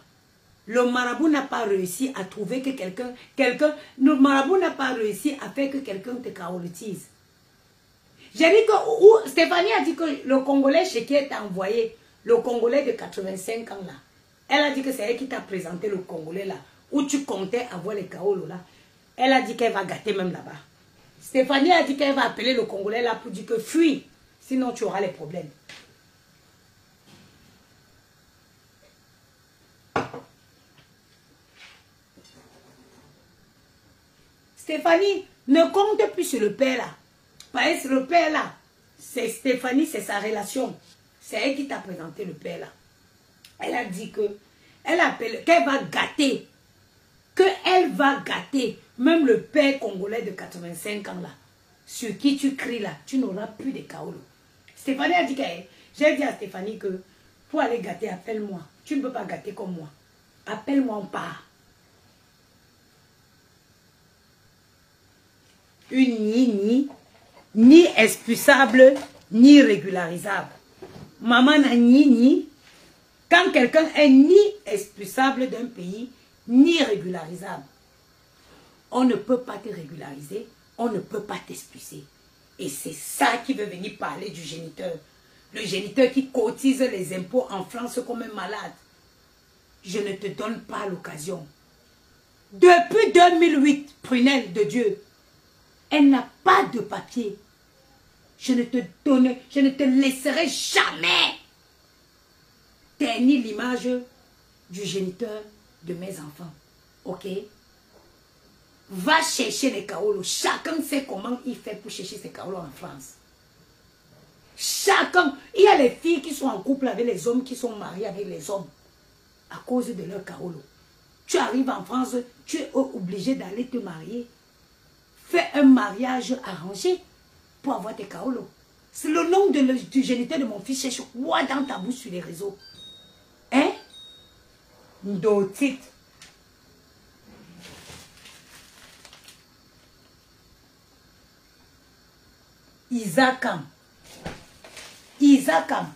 Le marabout n'a pas réussi à trouver que le marabout n'a pas réussi à faire que quelqu'un te carotise. J'ai dit que, Stéphanie a dit que le Congolais chez qui elle t'a envoyé, le Congolais de 85 ans là, elle a dit que c'est elle qui t'a présenté le Congolais là, où tu comptais avoir les kaolos là. Elle a dit qu'elle va gâter même là-bas. Stéphanie a dit qu'elle va appeler le Congolais là pour dire que fuis, sinon tu auras les problèmes. Stéphanie, ne compte plus sur le père là. Parce que le père là, c'est Stéphanie, c'est sa relation. C'est elle qui t'a présenté le père là. Elle a dit que, qu'elle va gâter. Qu'elle va gâter. Même le père congolais de 85 ans là, sur qui tu cries là, tu n'auras plus de kaolo. Stéphanie a dit que, j'ai dit à Stéphanie que, pour aller gâter, appelle-moi. Tu ne peux pas gâter comme moi. Appelle-moi, on part. Une ni expulsable, ni régularisable. Maman n'a ni. Quand quelqu'un est ni expulsable d'un pays, ni régularisable, on ne peut pas te régulariser, on ne peut pas t'expulser. Et c'est ça qui veut venir parler du géniteur. Le géniteur qui cotise les impôts en France comme un malade. Je ne te donne pas l'occasion. Depuis 2008, prunelle de Dieu, elle n'a pas de papier. Je ne te laisserai jamais ternir l'image du géniteur de mes enfants. Ok? Va chercher les kaolos. Chacun sait comment il fait pour chercher ses kaolos en France. Chacun. Il y a les filles qui sont en couple avec les hommes, qui sont mariées avec les hommes à cause de leur kaolo. Tu arrives en France, tu es obligé d'aller te marier. Fais un mariage arrangé pour avoir tes kaolos. C'est le nom du géniteur de mon fils. Cherche quoi dans ta bouche sur les réseaux? Hein? Ndotit. Isakam. Isakam.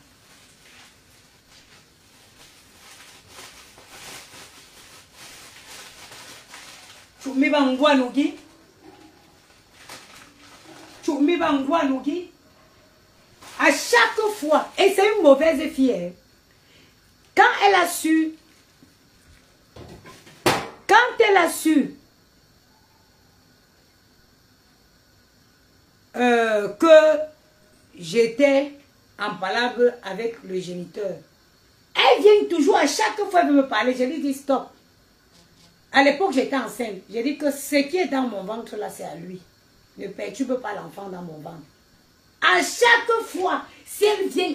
Chumi bangwa nugi. Chumi bangwa nugi. À chaque fois, et c'est une mauvaise fille, quand elle a su que j'étais en palabre avec le géniteur, elle vient toujours à chaque fois de me parler. Je lui dis stop. À l'époque, j'étais enceinte. J'ai dit que ce qui est dans mon ventre là, c'est à lui. Ne perturbe pas l'enfant dans mon ventre. À chaque fois, si elle vient,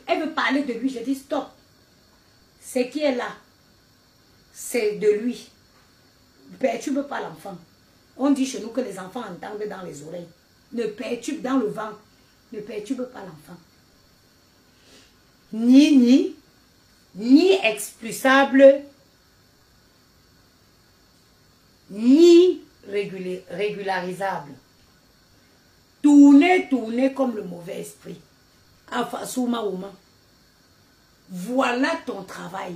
elle veut parler de lui, je dis stop. Ce qui est là, c'est de lui. Ne perturbe pas l'enfant. On dit chez nous que les enfants entendent dans les oreilles. Ne perturbe dans le ventre. Ne perturbe pas l'enfant. Ni expulsable, ni régularisable. Tourner comme le mauvais esprit. Souma Ouma. Voilà ton travail.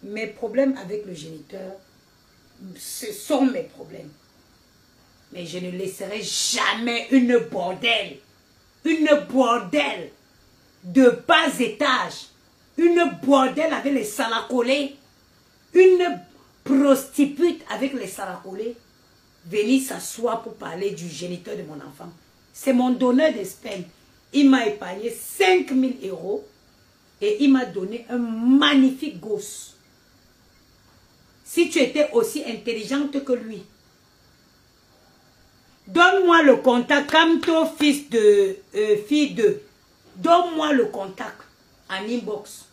Mes problèmes avec le géniteur, ce sont mes problèmes. Mais je ne laisserai jamais une bordelle de bas étage, une bordelle avec les salacolés, une prostituée avec les salacolés, venir s'asseoir pour parler du géniteur de mon enfant. C'est mon donneur d'espèces. Il m'a épargné 5 000 € et il m'a donné un magnifique gosse. Si tu étais aussi intelligente que lui, donne-moi le contact, comme ton fils de fille de, donne-moi le contact en inbox.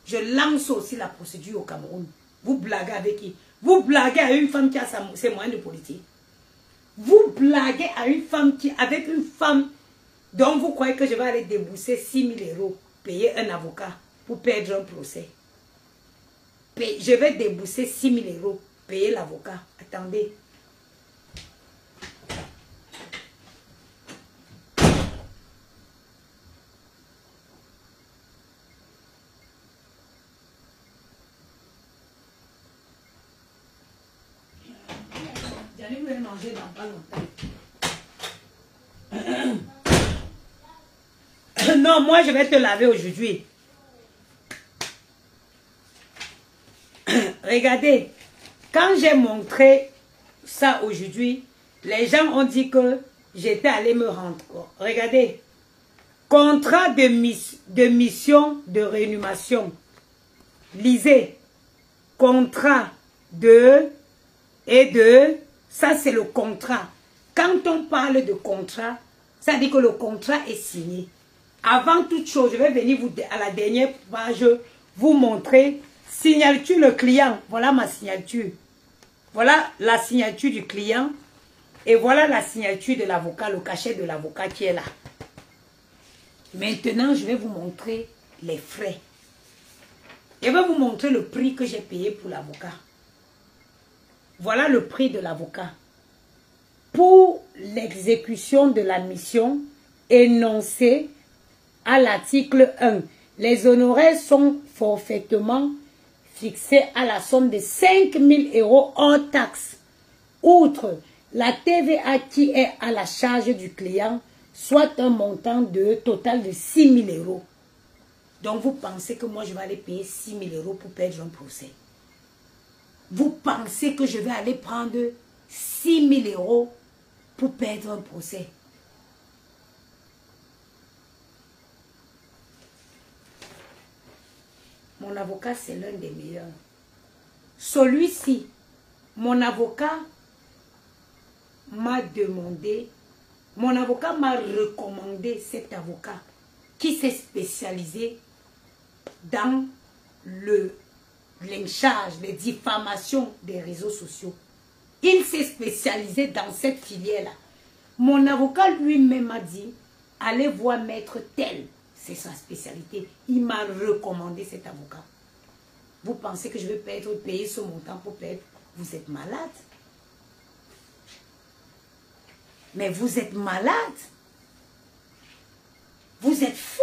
Je lance aussi la procédure au Cameroun. Vous blaguez avec qui? Vous blaguez à une femme qui a ses moyens de politique. Vous blaguez à une femme qui, avec une femme dont vous croyez que je vais aller débourser 6 000 €, payer un avocat pour perdre un procès. Je vais débourser 6 000 €, payer l'avocat. Attendez. J'allais vous manger dans pas longtemps. Non, moi je vais te laver aujourd'hui. Regardez, quand j'ai montré ça aujourd'hui, les gens ont dit que j'étais allé me rendre. Regardez, contrat de mission de réanimation. Lisez, contrat ça c'est le contrat. Quand on parle de contrat, ça dit que le contrat est signé. Avant toute chose, je vais venir à la dernière page vous montrer. Signature le client. Voilà ma signature. Voilà la signature du client. Et voilà la signature de l'avocat, le cachet de l'avocat qui est là. Maintenant, je vais vous montrer les frais. Je vais vous montrer le prix que j'ai payé pour l'avocat. Voilà le prix de l'avocat. Pour l'exécution de la mission énoncée à l'article 1, les honoraires sont forfaitement fixés à la somme de 5 000 € hors taxe. Outre la TVA qui est à la charge du client, soit un montant total de 6 000 €. Donc vous pensez que moi je vais aller payer 6 000 € pour perdre un procès? Vous pensez que je vais aller prendre 6 000 € pour perdre un procès? Mon avocat, c'est l'un des meilleurs. Celui-ci, mon avocat m'a demandé, mon avocat m'a recommandé cet avocat qui s'est spécialisé dans le lynchage, les diffamations des réseaux sociaux. Il s'est spécialisé dans cette filière-là. Mon avocat lui-même m'a dit, allez voir maître tel. C'est sa spécialité. Il m'a recommandé cet avocat. Vous pensez que je vais payer ce montant pour perdre? Vous êtes malade. Mais vous êtes malade. Vous êtes fou.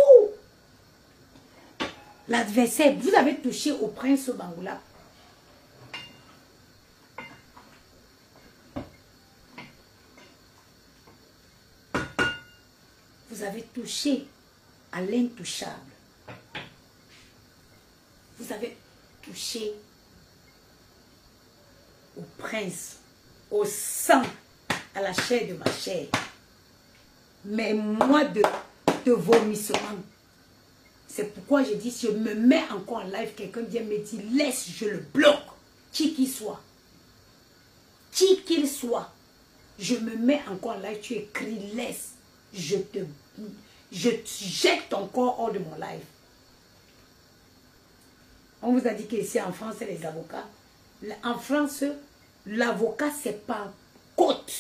L'adversaire, vous avez touché au prince Bangoula. Vous avez touché à l'intouchable. Vous avez touché au prince, au sang, à la chair de ma chair. Mais moi de vomissement. C'est pourquoi je dis, si je me mets encore en live, quelqu'un vient me dire, laisse, je le bloque. Qui qu'il soit. Qui qu'il soit. Je me mets encore en live, tu écris, laisse. Je jette ton corps hors de mon live. On vous a dit qu'ici en France, c'est les avocats. En France, l'avocat, c'est pas côte.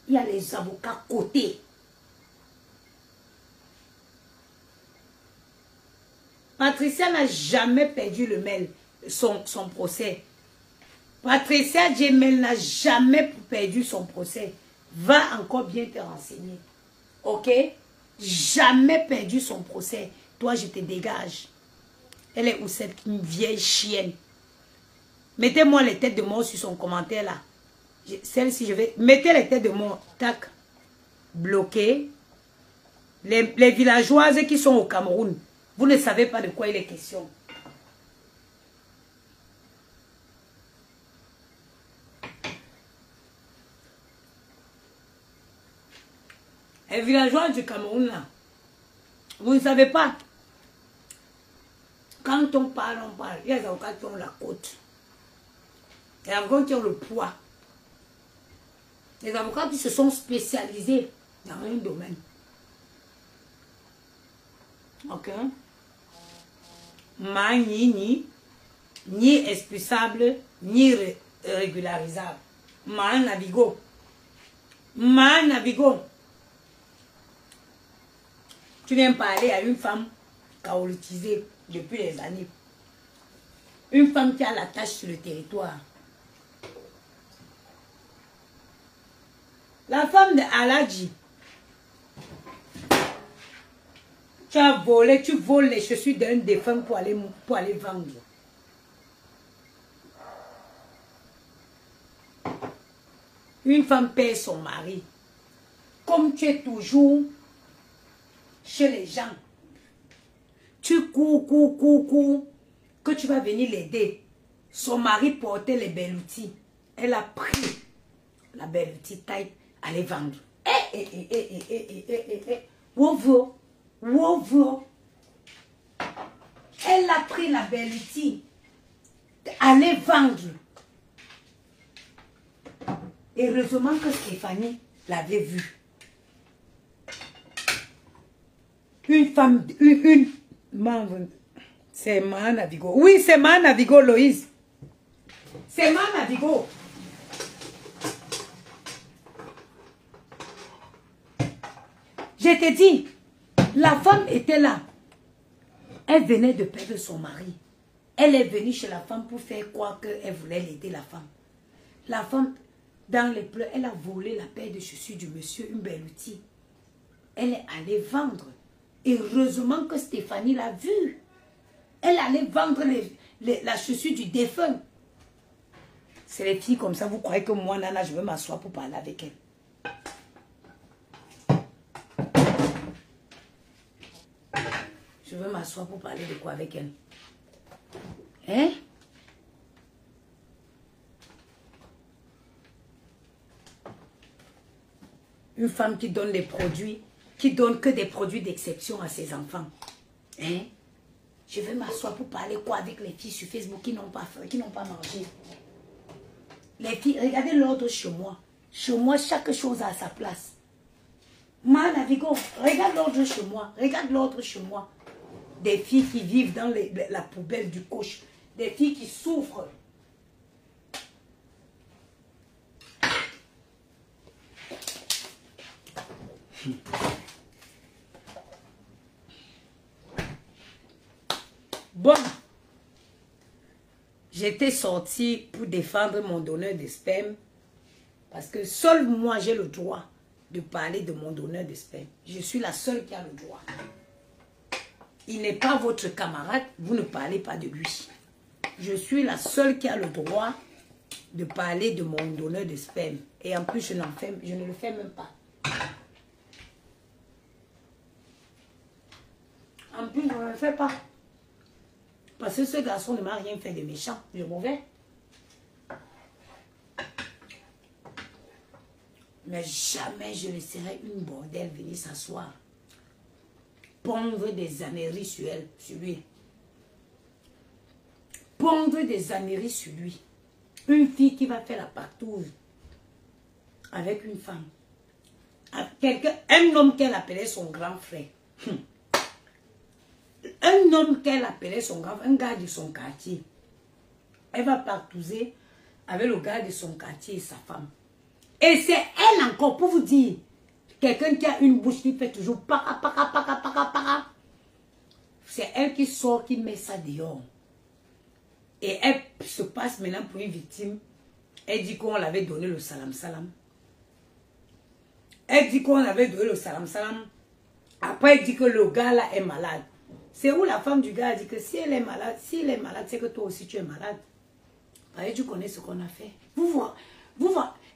Il y a les avocats côtés. Patricia n'a jamais perdu le mail, son procès. Patricia Djemel n'a jamais perdu son procès. Va encore bien te renseigner. Ok? Jamais perdu son procès. Toi, je te dégage. Elle est où cette vieille chienne? Mettez-moi les têtes de mort sur son commentaire là. Celle-ci, je vais... Mettez les têtes de mort. Tac. Bloqué. Les villageoises qui sont au Cameroun. Vous ne savez pas de quoi il est question. Les villageois du Cameroun là. Vous ne savez pas. Quand on parle, on parle. Il y a des avocats qui ont la côte. Les avocats qui ont le poids. Les avocats qui se sont spécialisés dans un domaine. Ok? Ni expulsable, ni régularisable. Navigo. Tu viens parler à une femme chaotisée depuis des années. Une femme qui a la tâche sur le territoire. La femme de Aladji. Tu voles les chaussures d'un défunt pour aller vendre. Une femme perd son mari. Comme tu es toujours chez les gens, tu cours, que tu vas venir l'aider. Son mari portait les belles outils. Elle a pris la belle outil taille, aller vendre. Wovo. Elle a pris la belle outil, aller vendre. Et heureusement que Stéphanie l'avait vue. Une femme, c'est Mahana Vigo. Oui, c'est Mahana Vigo, Loïs. C'est Mahana Vigo. Je te dis, la femme était là. Elle venait de perdre son mari. Elle est venue chez la femme pour faire croire qu'elle voulait l'aider, la femme. La femme, dans les pleurs, elle a volé la paire de chaussures du monsieur, une belle outil. Elle est allée vendre. Et heureusement que Stéphanie l'a vue. Elle allait vendre la chaussure du défunt. C'est les filles comme ça, vous croyez que moi, Nana, je veux m'asseoir pour parler avec elle. Je veux m'asseoir pour parler de quoi avec elle? Hein? Une femme qui donne des produits, qui donne que des produits d'exception à ses enfants. Hein? Je veux m'asseoir pour parler quoi avec les filles sur Facebook qui n'ont pas mangé. Les filles, regardez l'ordre chez moi. Chez moi, chaque chose a sa place. Manavigo, regarde l'ordre chez moi. Regarde l'ordre chez moi. Des filles qui vivent dans la poubelle du coche. Des filles qui souffrent. Bon. J'étais sortie pour défendre mon donneur de sperme. Parce que seul moi, j'ai le droit de parler de mon donneur de sperme. Je suis la seule qui a le droit. Il n'est pas votre camarade, vous ne parlez pas de lui. Je suis la seule qui a le droit de parler de mon donneur de sperme. Et en plus, je ne le fais même pas. En plus, je ne le fais pas. Parce que ce garçon ne m'a rien fait de méchant. Je m'en vais. Mais jamais je laisserai une bordelle venir s'asseoir. Pondre des âneries sur elle, sur lui. Pondre des âneries sur lui. Une fille qui va faire la patrouille avec une femme. Un homme qu'elle appelait son grand frère. Un homme qu'elle appelait son grand frère, un gars de son quartier. Elle va patrouiller avec le gars de son quartier et sa femme. Et c'est elle encore, pour vous dire, quelqu'un qui a une bouche qui fait toujours para. C'est elle qui sort, qui met ça dehors. Et elle se passe maintenant pour une victime. Elle dit qu'on l'avait donné le salam. Elle dit qu'on avait donné le salam salam. Après, elle dit que le gars là est malade. C'est où la femme du gars a dit que si elle est malade, c'est que toi aussi tu es malade. Voyez, tu connais ce qu'on a fait.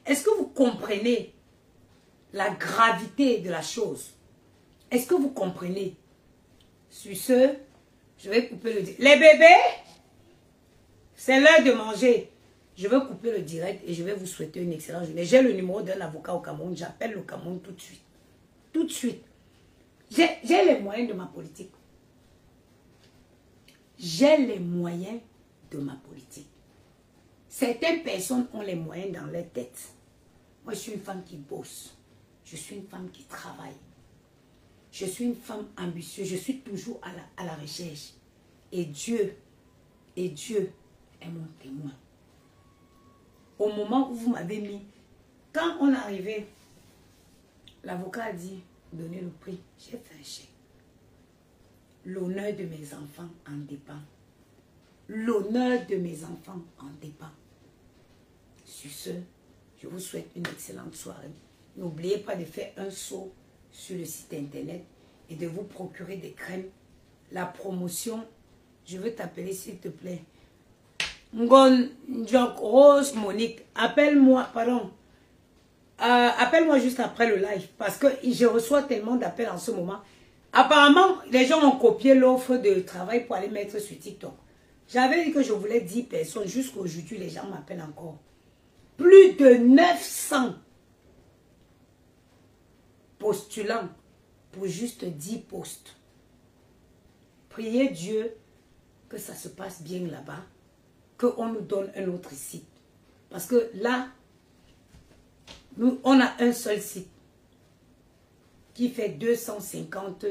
Est-ce que vous comprenez la gravité de la chose? Est-ce que vous comprenez? Sur ce, je vais couper le direct. Les bébés, c'est l'heure de manger. Je vais couper le direct et je vais vous souhaiter une excellente journée. J'ai le numéro d'un avocat au Cameroun. J'appelle le Cameroun tout de suite. Tout de suite. J'ai les moyens de ma politique. J'ai les moyens de ma politique. Certaines personnes ont les moyens dans leur tête. Moi, je suis une femme qui bosse. Je suis une femme qui travaille. Je suis une femme ambitieuse. Je suis toujours à la recherche. Et Dieu est mon témoin. Au moment où vous m'avez mis, quand on est arrivé, l'avocat a dit, donnez le prix. J'ai fait un chèque. L'honneur de mes enfants en dépend. L'honneur de mes enfants en dépend. Sur ce, je vous souhaite une excellente soirée. N'oubliez pas de faire un saut sur le site internet et de vous procurer des crèmes. La promotion, je veux t'appeler s'il te plaît. Ngon Njok Rose Monique, appelle-moi, pardon. Appelle-moi juste après le live parce que je reçois tellement d'appels en ce moment. Apparemment, les gens ont copié l'offre de travail pour aller mettre sur TikTok. J'avais dit que je voulais 10 personnes. Jusqu'aujourd'hui, les gens m'appellent encore. Plus de 900 postulants pour juste 10 postes. Priez Dieu que ça se passe bien là-bas, qu'on nous donne un autre site. Parce que là, nous, on a un seul site qui fait 250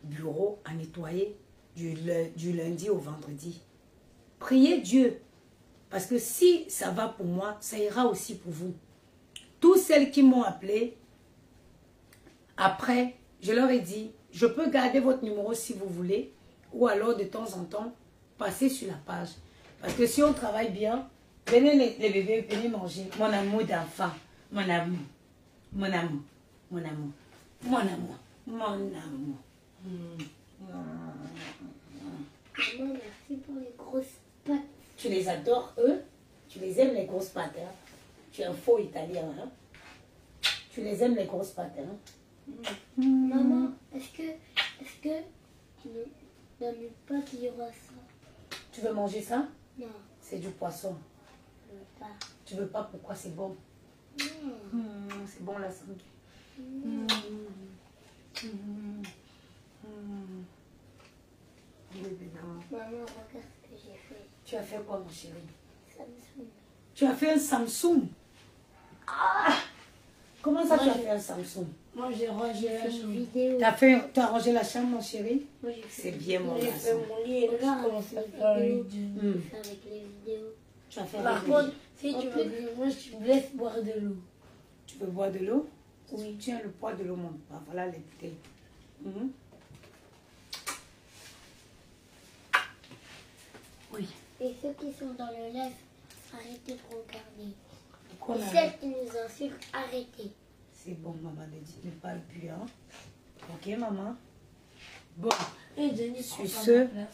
bureaux à nettoyer du lundi au vendredi. Priez Dieu. Parce que si ça va pour moi, ça ira aussi pour vous. Toutes celles qui m'ont appelé, après, je leur ai dit, je peux garder votre numéro si vous voulez, ou alors de temps en temps, passer sur la page. Parce que si on travaille bien, venez les bébés, venez manger. Mon amour d'enfant, mon amour, mon amour, mon amour, mon amour, mon amour. Maman, merci pour les grosses pattes. Tu les adores, eux? Tu les aimes, les grosses pattes, hein? Tu es un faux italien, hein? Tu les aimes, les grosses pattes, hein? Maman, est-ce que dans mes pâtes, il y aura ça? Tu veux manger ça? Non, C'est du poisson. je veux pas. Tu veux pas, pourquoi c'est bon? Non. C'est bon la santé. Maman, regarde ce que j'ai fait. Tu as fait quoi, mon chéri? Samsung. Tu as fait un Samsung? Ah! Comment ça, tu as fait un Samsung? Moi, j'ai rangé la J'ai fait une chambre. vidéo. Tu as rangé la chambre, mon chéri? Moi, j'ai fait C'est une bien, mon J'ai garçon. fait mon lit et là, je commence à faire les deux. vidéo. J'ai fait avec les vidéos. Tu as fait Par avec contre, lui. si tu veux que moi, je te laisse boire de l'eau. Tu veux boire de l'eau? Oui. Tiens le poids de l'eau, mon papa. Voilà les bouteilles. Oui. Et ceux qui sont dans le live, arrêtez de regarder. Pourquoi Et on a- celles qui nous insultent, arrêtez. C'est bon, maman, ne parle plus, hein? Ok, maman? Bon, Et Denis, Sur prends pas ce, ma place.